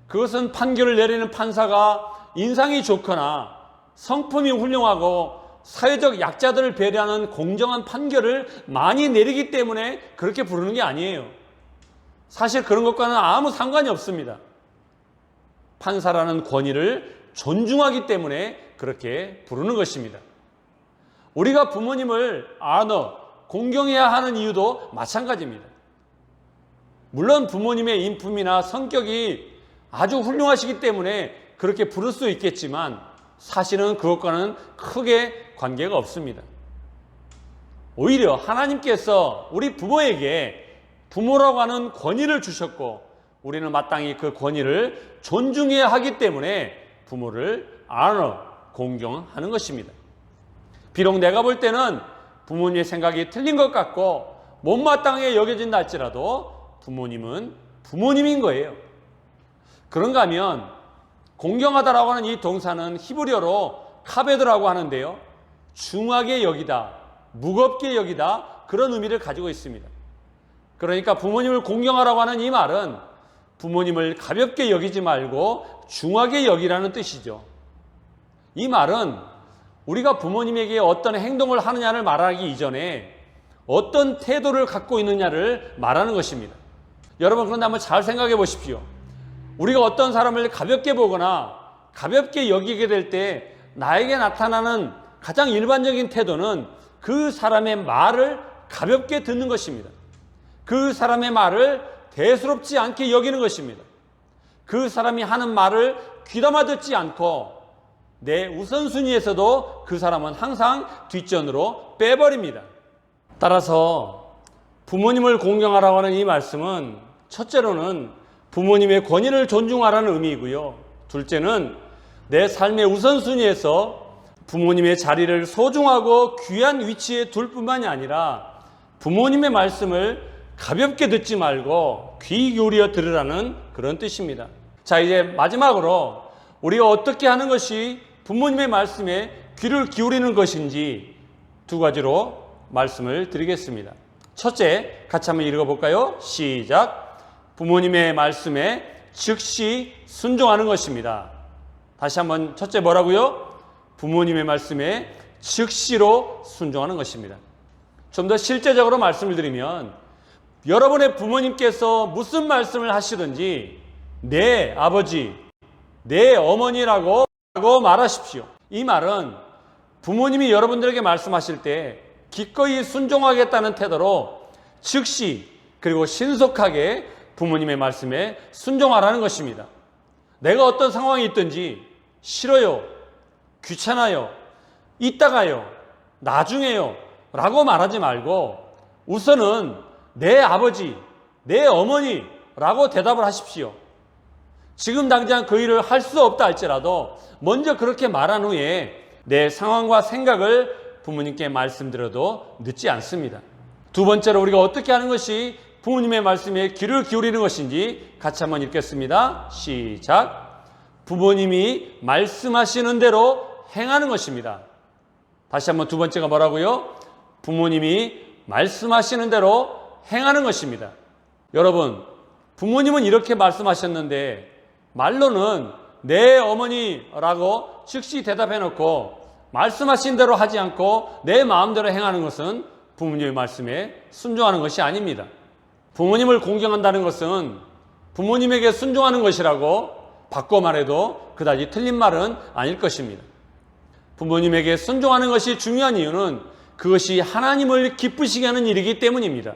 그것은 판결을 내리는 판사가 인상이 좋거나 성품이 훌륭하고 사회적 약자들을 배려하는 공정한 판결을 많이 내리기 때문에 그렇게 부르는 게 아니에요. 사실 그런 것과는 아무 상관이 없습니다. 판사라는 권위를 존중하기 때문에 그렇게 부르는 것입니다. 우리가 부모님을 공경해야 하는 이유도 마찬가지입니다. 물론 부모님의 인품이나 성격이 아주 훌륭하시기 때문에 그렇게 부를 수 있겠지만 사실은 그것과는 크게 관계가 없습니다. 오히려 하나님께서 우리 부모에게 부모라고 하는 권위를 주셨고 우리는 마땅히 그 권위를 존중해야 하기 때문에 부모를 공경하는 것입니다. 비록 내가 볼 때는 부모님의 생각이 틀린 것 같고 못마땅하게 여겨진다 할지라도 부모님은 부모님인 거예요. 그런가 하면 공경하다라고 하는 이 동사는 히브리어로 카베드라고 하는데요. 중하게 여기다, 무겁게 여기다 그런 의미를 가지고 있습니다. 그러니까 부모님을 공경하라고 하는 이 말은 부모님을 가볍게 여기지 말고 중하게 여기라는 뜻이죠. 이 말은 우리가 부모님에게 어떤 행동을 하느냐를 말하기 이전에 어떤 태도를 갖고 있느냐를 말하는 것입니다. 여러분 그런데 한번 잘 생각해 보십시오. 우리가 어떤 사람을 가볍게 보거나 가볍게 여기게 될 때 나에게 나타나는 가장 일반적인 태도는 그 사람의 말을 가볍게 듣는 것입니다. 그 사람의 말을 대수롭지 않게 여기는 것입니다. 그 사람이 하는 말을 귀담아 듣지 않고 내 우선순위에서도 그 사람은 항상 뒷전으로 빼버립니다. 따라서 부모님을 공경하라고 하는 이 말씀은 첫째로는 부모님의 권위를 존중하라는 의미이고요. 둘째는 내 삶의 우선순위에서 부모님의 자리를 소중하고 귀한 위치에 둘 뿐만이 아니라 부모님의 말씀을 가볍게 듣지 말고 귀 기울여 들으라는 그런 뜻입니다. 자, 이제 마지막으로 우리가 어떻게 하는 것이 부모님의 말씀에 귀를 기울이는 것인지 두 가지로 말씀을 드리겠습니다. 첫째, 같이 한번 읽어볼까요? 시작. 부모님의 말씀에 즉시 순종하는 것입니다. 다시 한번 첫째 뭐라고요? 부모님의 말씀에 즉시로 순종하는 것입니다. 좀 더 실제적으로 말씀을 드리면 여러분의 부모님께서 무슨 말씀을 하시든지 내 아버지, 내 어머니라고 말하십시오. 이 말은 부모님이 여러분들에게 말씀하실 때 기꺼이 순종하겠다는 태도로 즉시 그리고 신속하게 부모님의 말씀에 순종하라는 것입니다. 내가 어떤 상황이 있든지 싫어요, 귀찮아요, 이따가요, 나중에요 라고 말하지 말고 우선은 내 아버지, 내 어머니라고 대답을 하십시오. 지금 당장 그 일을 할 수 없다 할지라도 먼저 그렇게 말한 후에 내 상황과 생각을 부모님께 말씀드려도 늦지 않습니다. 두 번째로 우리가 어떻게 하는 것이 부모님의 말씀에 귀를 기울이는 것인지 같이 한번 읽겠습니다. 시작. 부모님이 말씀하시는 대로 행하는 것입니다. 다시 한번 두 번째가 뭐라고요? 부모님이 말씀하시는 대로 행하는 것입니다. 여러분, 부모님은 이렇게 말씀하셨는데 말로는 내 어머니라고 즉시 대답해 놓고 말씀하신 대로 하지 않고 내 마음대로 행하는 것은 부모님의 말씀에 순종하는 것이 아닙니다. 부모님을 공경한다는 것은 부모님에게 순종하는 것이라고 바꿔 말해도 그다지 틀린 말은 아닐 것입니다. 부모님에게 순종하는 것이 중요한 이유는 그것이 하나님을 기쁘시게 하는 일이기 때문입니다.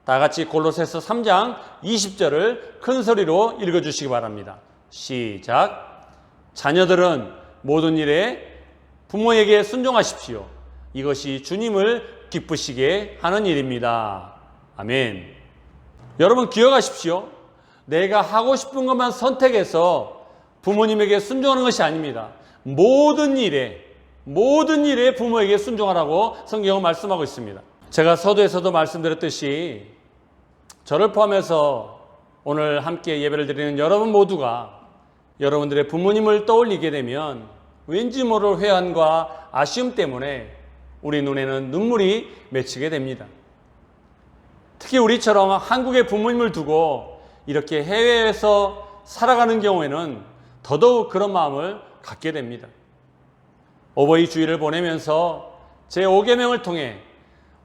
다 같이 골로새서 3장 20절을 큰 소리로 읽어주시기 바랍니다. 시작. 자녀들은 모든 일에 부모에게 순종하십시오. 이것이 주님을 기쁘시게 하는 일입니다. 아멘. 여러분 기억하십시오. 내가 하고 싶은 것만 선택해서 부모님에게 순종하는 것이 아닙니다. 모든 일에 부모에게 순종하라고 성경은 말씀하고 있습니다. 제가 서두에서도 말씀드렸듯이 저를 포함해서 오늘 함께 예배를 드리는 여러분 모두가 여러분들의 부모님을 떠올리게 되면 왠지 모를 회한과 아쉬움 때문에 우리 눈에는 눈물이 맺히게 됩니다. 특히 우리처럼 한국의 부모님을 두고 이렇게 해외에서 살아가는 경우에는 더더욱 그런 마음을 갖게 됩니다. 어버이 주일을 보내면서 제5계명을 통해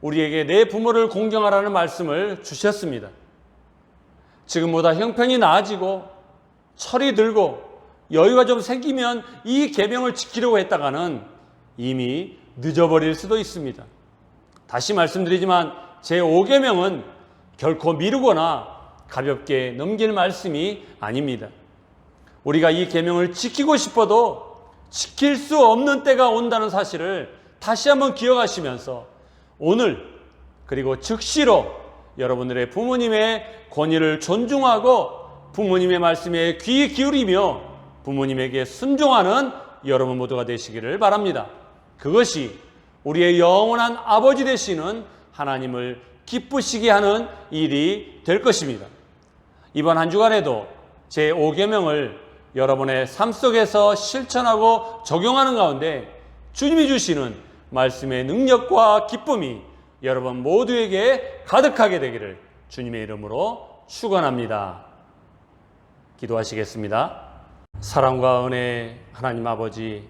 우리에게 내 부모를 공경하라는 말씀을 주셨습니다. 지금보다 형편이 나아지고 철이 들고 여유가 좀 생기면 이 계명을 지키려고 했다가는 이미 늦어버릴 수도 있습니다. 다시 말씀드리지만 제5계명은 결코 미루거나 가볍게 넘길 말씀이 아닙니다. 우리가 이 계명을 지키고 싶어도 지킬 수 없는 때가 온다는 사실을 다시 한번 기억하시면서 오늘 그리고 즉시로 여러분들의 부모님의 권위를 존중하고 부모님의 말씀에 귀 기울이며 부모님에게 순종하는 여러분 모두가 되시기를 바랍니다. 그것이 우리의 영원한 아버지 되시는 하나님을 기쁘시게 하는 일이 될 것입니다. 이번 한 주간에도 제5계명을 여러분의 삶 속에서 실천하고 적용하는 가운데 주님이 주시는 말씀의 능력과 기쁨이 여러분 모두에게 가득하게 되기를 주님의 이름으로 축원합니다. 기도하시겠습니다. 사랑과 은혜 하나님 아버지,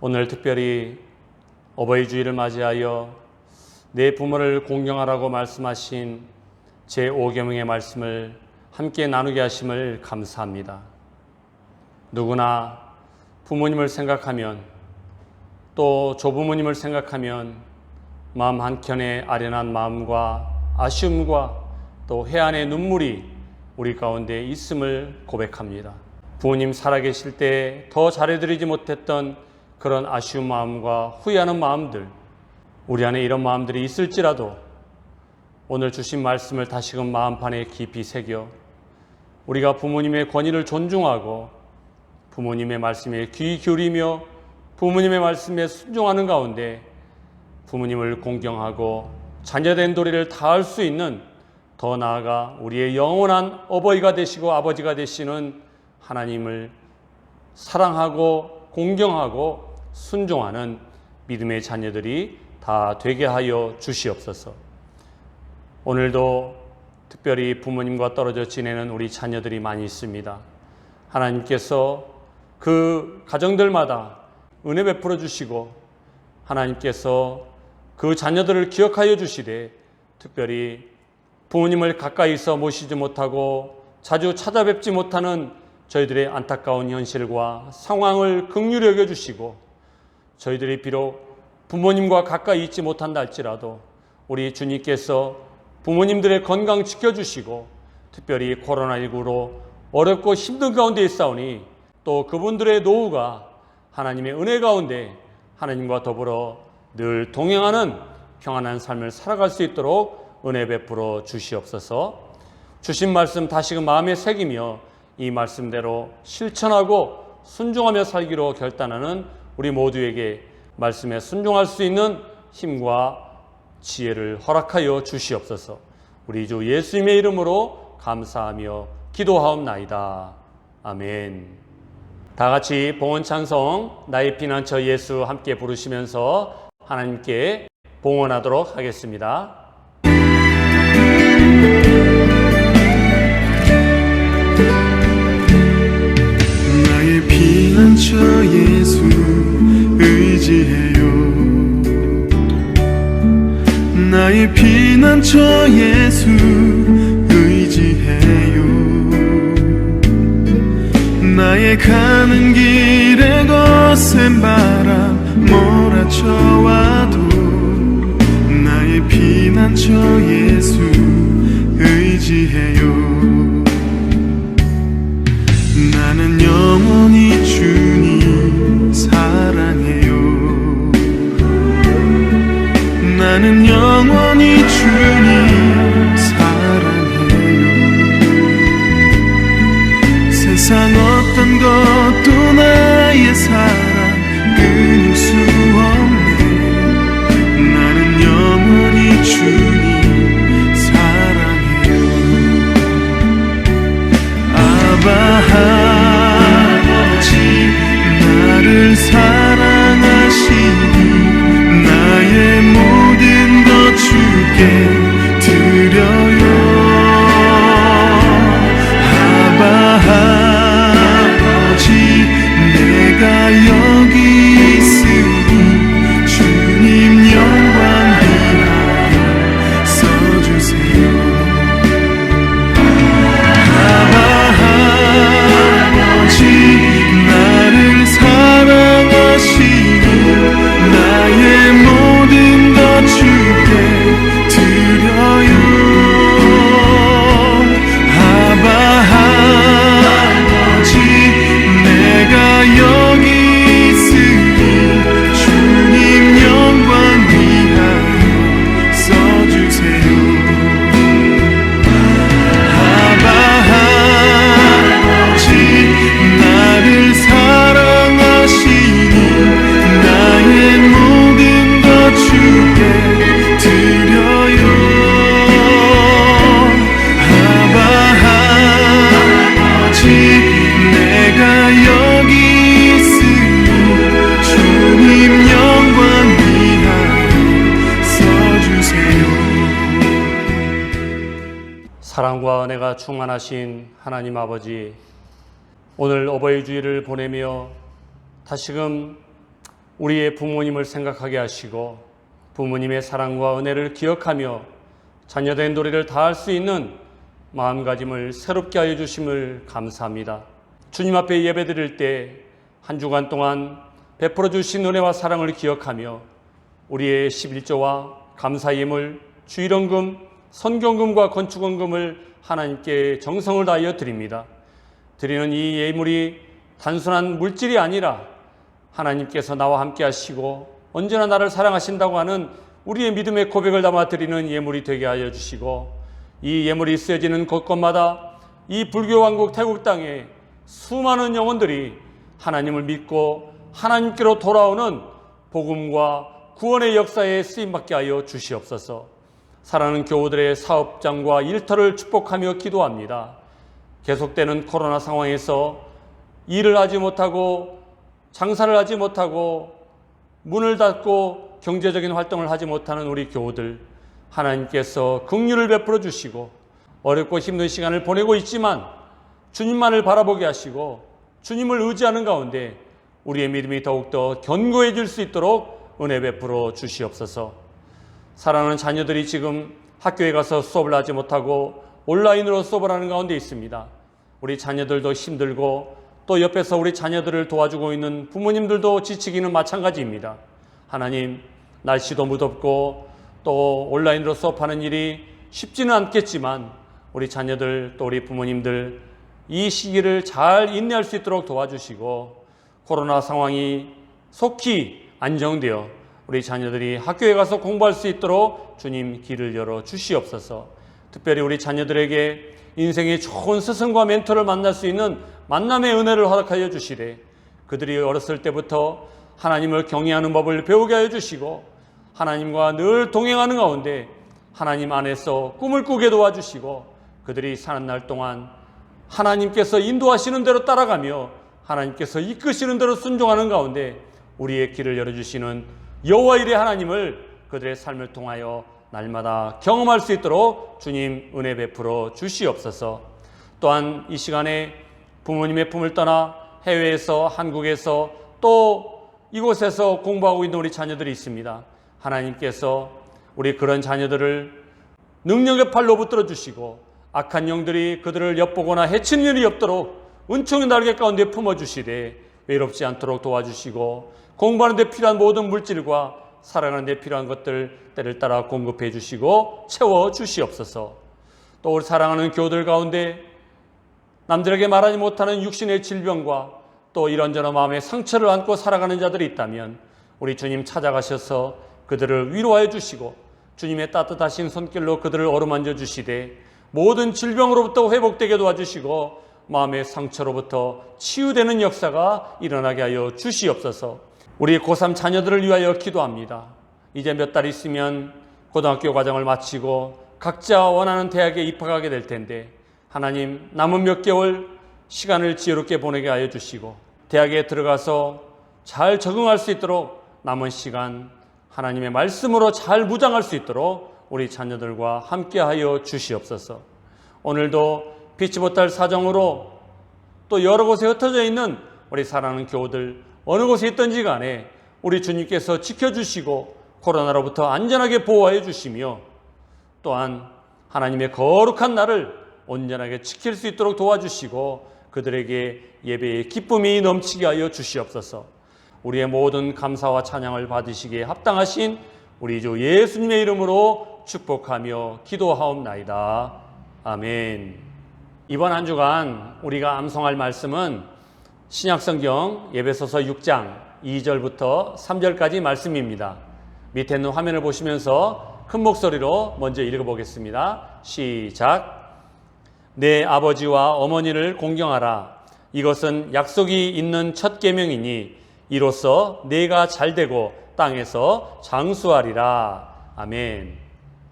오늘 특별히 어버이 주일을 맞이하여 내 부모를 공경하라고 말씀하신 제5계명의 말씀을 함께 나누게 하심을 감사합니다. 누구나 부모님을 생각하면 또 조부모님을 생각하면 마음 한켠에 아련한 마음과 아쉬움과 또 해안의 눈물이 우리 가운데 있음을 고백합니다. 부모님 살아계실 때 더 잘해드리지 못했던 그런 아쉬운 마음과 후회하는 마음들, 우리 안에 이런 마음들이 있을지라도 오늘 주신 말씀을 다시금 마음판에 깊이 새겨 우리가 부모님의 권위를 존중하고 부모님의 말씀에 귀 기울이며 부모님의 말씀에 순종하는 가운데 부모님을 공경하고 자녀된 도리를 다할 수 있는, 더 나아가 우리의 영원한 어버이가 되시고 아버지가 되시는 하나님을 사랑하고 공경하고 순종하는 믿음의 자녀들이 다 되게 하여 주시옵소서. 오늘도 특별히 부모님과 떨어져 지내는 우리 자녀들이 많이 있습니다. 하나님께서 그 가정들마다 은혜 베풀어 주시고 하나님께서 그 자녀들을 기억하여 주시되 특별히 부모님을 가까이서 모시지 못하고 자주 찾아뵙지 못하는 저희들의 안타까운 현실과 상황을 긍휼히 여겨주시고 저희들이 비록 부모님과 가까이 있지 못한다 할지라도 우리 주님께서 부모님들의 건강 지켜주시고 특별히 코로나19로 어렵고 힘든 가운데 있사오니 또 그분들의 노후가 하나님의 은혜 가운데 하나님과 더불어 늘 동행하는 평안한 삶을 살아갈 수 있도록 은혜 베풀어 주시옵소서. 주신 말씀 다시금 마음에 새기며 이 말씀대로 실천하고 순종하며 살기로 결단하는 우리 모두에게 말씀에 순종할 수 있는 힘과 지혜를 허락하여 주시옵소서. 우리 주 예수님의 이름으로 감사하며 기도하옵나이다. 아멘. 다 같이 봉헌 찬송 나의 피난처 예수 함께 부르시면서 하나님께 봉헌하도록 하겠습니다. 나의 피난처 예수 의지해요. 나의 피난처 예수 의지해요. 나의 가는 길에 거센 바람 몰아쳐와도 나의 피난처 예수 의지해요. 나는 영원히 주님 사랑해요. 나는 영원히 주님 사랑해요. 세상 어떤 것도 나의 사랑 끊을 수 없네. 나는 영원히 주님 사랑해요. 아바 아버지 나를 사랑하시니 나의 모든 것 주께 사랑과 은혜가 충만하신 하나님 아버지, 오늘 어버이 주일을 보내며 다시금 우리의 부모님을 생각하게 하시고 부모님의 사랑과 은혜를 기억하며 자녀된 도리를 다할 수 있는 마음가짐을 새롭게 하여 주심을 감사합니다. 주님 앞에 예배드릴 때 한 주간 동안 베풀어 주신 은혜와 사랑을 기억하며 우리의 11조와 감사 예물, 주일원금, 선경금과 건축원금을 하나님께 정성을 다하여 드립니다. 드리는 이 예물이 단순한 물질이 아니라 하나님께서 나와 함께 하시고 언제나 나를 사랑하신다고 하는 우리의 믿음의 고백을 담아 드리는 예물이 되게 하여 주시고, 이 예물이 쓰여지는 곳곳마다 이 불교 왕국 태국 땅에 수많은 영혼들이 하나님을 믿고 하나님께로 돌아오는 복음과 구원의 역사에 쓰임받게 하여 주시옵소서. 사랑하는 교우들의 사업장과 일터를 축복하며 기도합니다. 계속되는 코로나 상황에서 일을 하지 못하고 장사를 하지 못하고 문을 닫고 경제적인 활동을 하지 못하는 우리 교우들, 하나님께서 긍휼을 베풀어 주시고 어렵고 힘든 시간을 보내고 있지만 주님만을 바라보게 하시고 주님을 의지하는 가운데 우리의 믿음이 더욱더 견고해질 수 있도록 은혜 베풀어 주시옵소서. 사랑하는 자녀들이 지금 학교에 가서 수업을 하지 못하고 온라인으로 수업을 하는 가운데 있습니다. 우리 자녀들도 힘들고 또 옆에서 우리 자녀들을 도와주고 있는 부모님들도 지치기는 마찬가지입니다. 하나님, 날씨도 무덥고 또 온라인으로 수업하는 일이 쉽지는 않겠지만 우리 자녀들 또 우리 부모님들 이 시기를 잘 인내할 수 있도록 도와주시고 코로나 상황이 속히 안정되어 우리 자녀들이 학교에 가서 공부할 수 있도록 주님 길을 열어 주시옵소서. 특별히 우리 자녀들에게 인생의 좋은 스승과 멘토를 만날 수 있는 만남의 은혜를 허락하여 주시되 그들이 어렸을 때부터 하나님을 경외하는 법을 배우게 하여 주시고 하나님과 늘 동행하는 가운데 하나님 안에서 꿈을 꾸게 도와주시고 그들이 사는 날 동안 하나님께서 인도하시는 대로 따라가며 하나님께서 이끄시는 대로 순종하는 가운데 우리의 길을 열어주시는 여호와 일의 하나님을 그들의 삶을 통하여 날마다 경험할 수 있도록 주님 은혜 베풀어 주시옵소서. 또한 이 시간에 부모님의 품을 떠나 해외에서 한국에서 또 이곳에서 공부하고 있는 우리 자녀들이 있습니다. 하나님께서 우리 그런 자녀들을 능력의 팔로 붙들어 주시고 악한 영들이 그들을 엿보거나 해치는 일이 없도록 은총의 날개 가운데 품어주시되 외롭지 않도록 도와주시고 공부하는 데 필요한 모든 물질과 살아가는 데 필요한 것들 때를 따라 공급해 주시고 채워 주시옵소서. 또 우리 사랑하는 교우들 가운데 남들에게 말하지 못하는 육신의 질병과 또 이런저런 마음의 상처를 안고 살아가는 자들이 있다면 우리 주님 찾아가셔서 그들을 위로하여 주시고 주님의 따뜻하신 손길로 그들을 어루만져 주시되 모든 질병으로부터 회복되게 도와주시고 마음의 상처로부터 치유되는 역사가 일어나게 하여 주시옵소서. 우리 고3 자녀들을 위하여 기도합니다. 이제 몇 달 있으면 고등학교 과정을 마치고 각자 원하는 대학에 입학하게 될 텐데 하나님, 남은 몇 개월 시간을 지혜롭게 보내게 하여 주시고 대학에 들어가서 잘 적응할 수 있도록 남은 시간 하나님의 말씀으로 잘 무장할 수 있도록 우리 자녀들과 함께하여 주시옵소서. 오늘도 피치 못할 사정으로 또 여러 곳에 흩어져 있는 우리 사랑하는 교우들 어느 곳에 있든지 간에 우리 주님께서 지켜주시고 코로나로부터 안전하게 보호하여 주시며 또한 하나님의 거룩한 날을 온전하게 지킬 수 있도록 도와주시고 그들에게 예배의 기쁨이 넘치게 하여 주시옵소서. 우리의 모든 감사와 찬양을 받으시기에 합당하신 우리 주 예수님의 이름으로 축복하며 기도하옵나이다. 아멘. 이번 한 주간 우리가 암송할 말씀은 신약성경 에베소서 6장 2절부터 3절까지 말씀입니다. 밑에 있는 화면을 보시면서 큰 목소리로 먼저 읽어보겠습니다. 시작. 내 아버지와 어머니를 공경하라. 이것은 약속이 있는 첫 계명이니 이로써 내가 잘되고 땅에서 장수하리라. 아멘.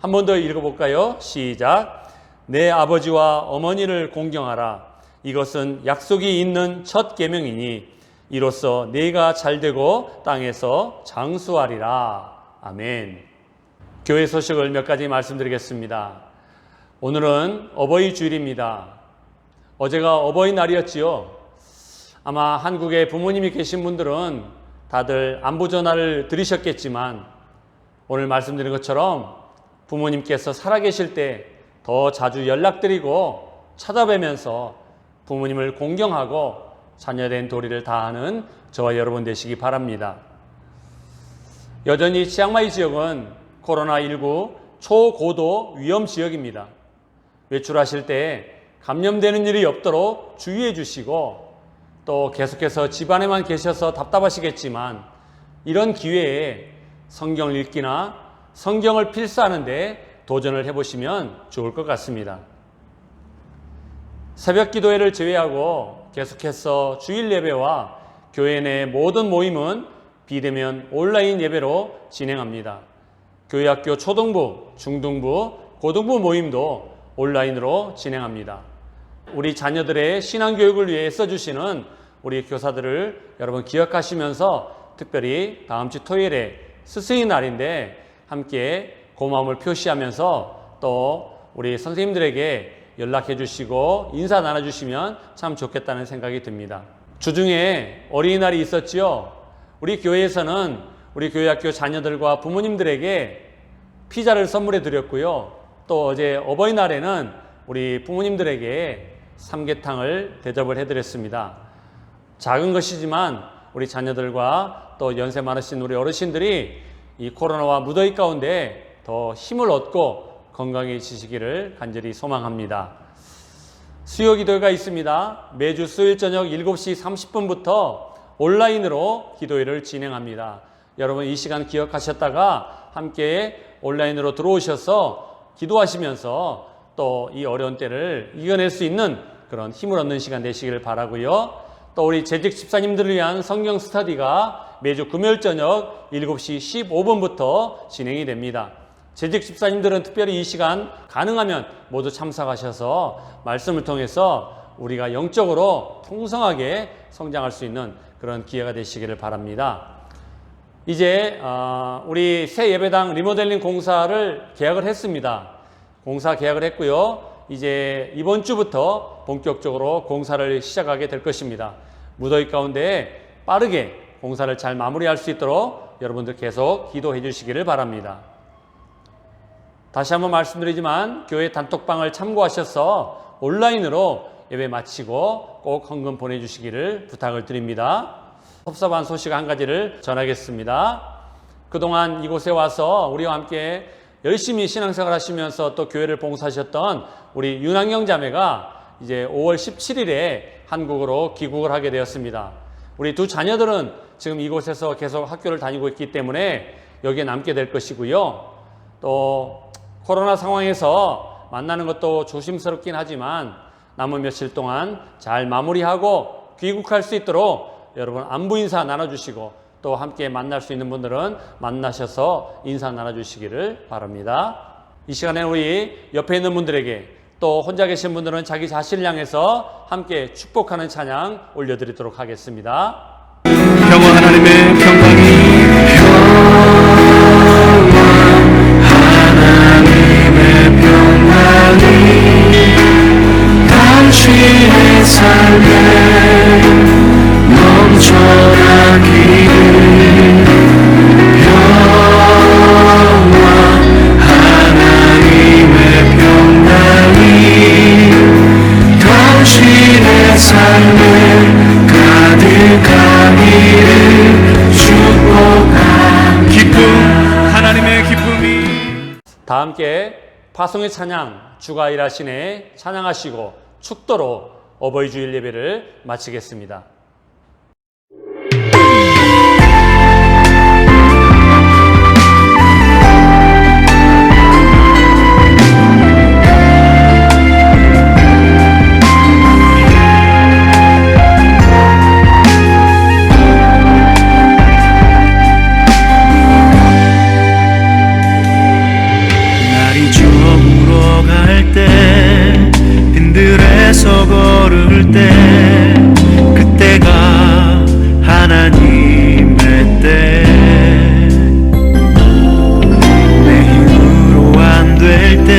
한 번 더 읽어볼까요? 시작. 내 아버지와 어머니를 공경하라. 이것은 약속이 있는 첫 계명이니 이로써 내가 잘되고 땅에서 장수하리라. 아멘. 교회 소식을 몇 가지 말씀드리겠습니다. 오늘은 어버이 주일입니다. 어제가 어버이날이었지요. 아마 한국에 부모님이 계신 분들은 다들 안부 전화를 들으셨겠지만 오늘 말씀드린 것처럼 부모님께서 살아계실 때 더 자주 연락드리고 찾아뵈면서 부모님을 공경하고 자녀된 도리를 다하는 저와 여러분 되시기 바랍니다. 여전히 치앙마이 지역은 코로나19 초고도 위험 지역입니다. 외출하실 때 감염되는 일이 없도록 주의해 주시고 또 계속해서 집안에만 계셔서 답답하시겠지만 이런 기회에 성경 읽기나 성경을 필사하는 데 도전을 해보시면 좋을 것 같습니다. 새벽 기도회를 제외하고 계속해서 주일 예배와 교회 내 모든 모임은 비대면 온라인 예배로 진행합니다. 교회학교 초등부, 중등부, 고등부 모임도 온라인으로 진행합니다. 우리 자녀들의 신앙교육을 위해 써주시는 우리 교사들을 여러분 기억하시면서 특별히 다음 주 토요일에 스승의 날인데 함께 고마움을 표시하면서 또 우리 선생님들에게 연락해 주시고 인사 나눠주시면 참 좋겠다는 생각이 듭니다. 주중에 어린이날이 있었지요. 우리 교회에서는 우리 교회학교 자녀들과 부모님들에게 피자를 선물해 드렸고요. 또 어제 어버이날에는 우리 부모님들에게 삼계탕을 대접을 해드렸습니다. 작은 것이지만 우리 자녀들과 또 연세 많으신 우리 어르신들이 이 코로나와 무더위 가운데 더 힘을 얻고 건강해지시기를 간절히 소망합니다. 수요 기도회가 있습니다. 매주 수요일 저녁 7시 30분부터 온라인으로 기도회를 진행합니다. 여러분 이 시간 기억하셨다가 함께 온라인으로 들어오셔서 기도하시면서 또 이 어려운 때를 이겨낼 수 있는 그런 힘을 얻는 시간 되시기를 바라고요. 또 우리 재직 집사님들을 위한 성경 스터디가 매주 금요일 저녁 7시 15분부터 진행이 됩니다. 재직 집사님들은 특별히 이 시간 가능하면 모두 참석하셔서 말씀을 통해서 우리가 영적으로 풍성하게 성장할 수 있는 그런 기회가 되시기를 바랍니다. 이제 우리 새 예배당 리모델링 공사를 계약을 했습니다. 공사 계약을 했고요. 이제 이번 주부터 본격적으로 공사를 시작하게 될 것입니다. 무더위 가운데 빠르게 공사를 잘 마무리할 수 있도록 여러분들 계속 기도해 주시기를 바랍니다. 다시 한번 말씀드리지만 교회 단톡방을 참고하셔서 온라인으로 예배 마치고 꼭 헌금 보내주시기를 부탁을 드립니다. 섭섭한 소식 한 가지를 전하겠습니다. 그동안 이곳에 와서 우리와 함께 열심히 신앙생활 하시면서 또 교회를 봉사하셨던 우리 윤학영 자매가 이제 5월 17일에 한국으로 귀국을 하게 되었습니다. 우리 두 자녀들은 지금 이곳에서 계속 학교를 다니고 있기 때문에 여기에 남게 될 것이고요. 또 코로나 상황에서 만나는 것도 조심스럽긴 하지만 남은 며칠 동안 잘 마무리하고 귀국할 수 있도록 여러분 안부 인사 나눠주시고 또 함께 만날 수 있는 분들은 만나셔서 인사 나눠주시기를 바랍니다. 이 시간에 우리 옆에 있는 분들에게 또 혼자 계신 분들은 자기 자신을 향해서 함께 축복하는 찬양 올려드리도록 하겠습니다. 평화 하나님의 평강이 당신의 삶에 넘쳐나기를 평화 하나님의 평강이 당신의 삶에 가득하기를 축복한 기쁨 하나님의 기쁨이 다 함께 파송의 찬양 주가 일하시네 찬양하시고 축도로 어버이 주일 예배를 마치겠습니다. 날이 저물어 갈 때 빈들에서 걸을 때 그때가 하나님의 때 내 힘으로 안 될 때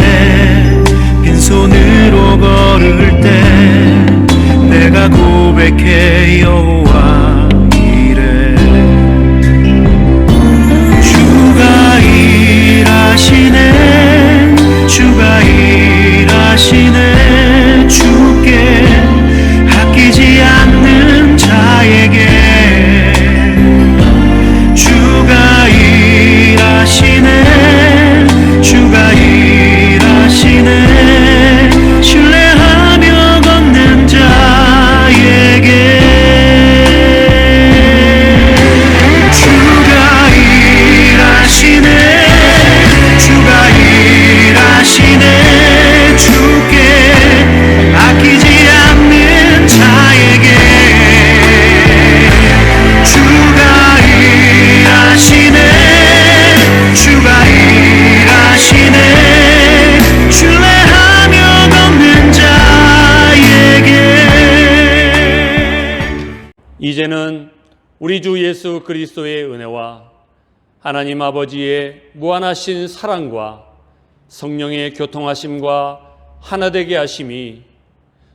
고백해 여호와 이래 주가 일하시네 주가 일하시네 주께 아끼지 않는 자에게 주가 일하시네 주가 일하시네 신뢰하며 걷는 자에게 주가 일하시네 주가 일하시네 주께 아끼지 않는 자에게 주가 일하시네 주가 일하시네 신뢰하며 걷는 자에게 이제는 우리 주 예수 그리스도의 은혜와 하나님 아버지의 무한하신 사랑과 성령의 교통하심과 하나되게 하심이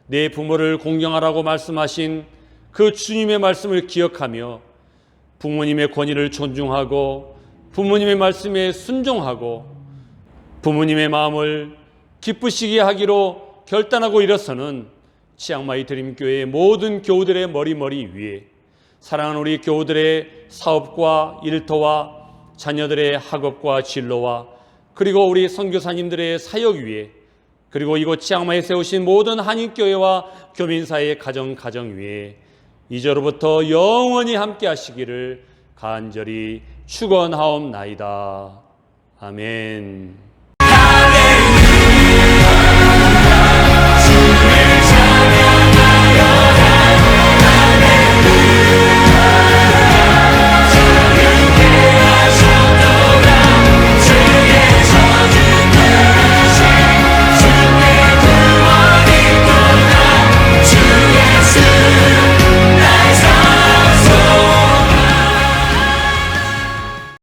내 부모를 공경하라고 말씀하신 그 주님의 말씀을 기억하며 부모님의 권위를 존중하고 부모님의 말씀에 순종하고 부모님의 마음을 기쁘시게 하기로 결단하고 일어서는 치앙마이 드림교회의 모든 교우들의 머리 위에 사랑하는 우리 교우들의 사업과 일터와 자녀들의 학업과 진로와 그리고 우리 선교사님들의 사역 위에 그리고 이곳 치앙마이에 세우신 모든 한인교회와 교민사의 가정 위에 이제로부터 영원히 함께 하시기를 간절히 축원하옵나이다. 아멘.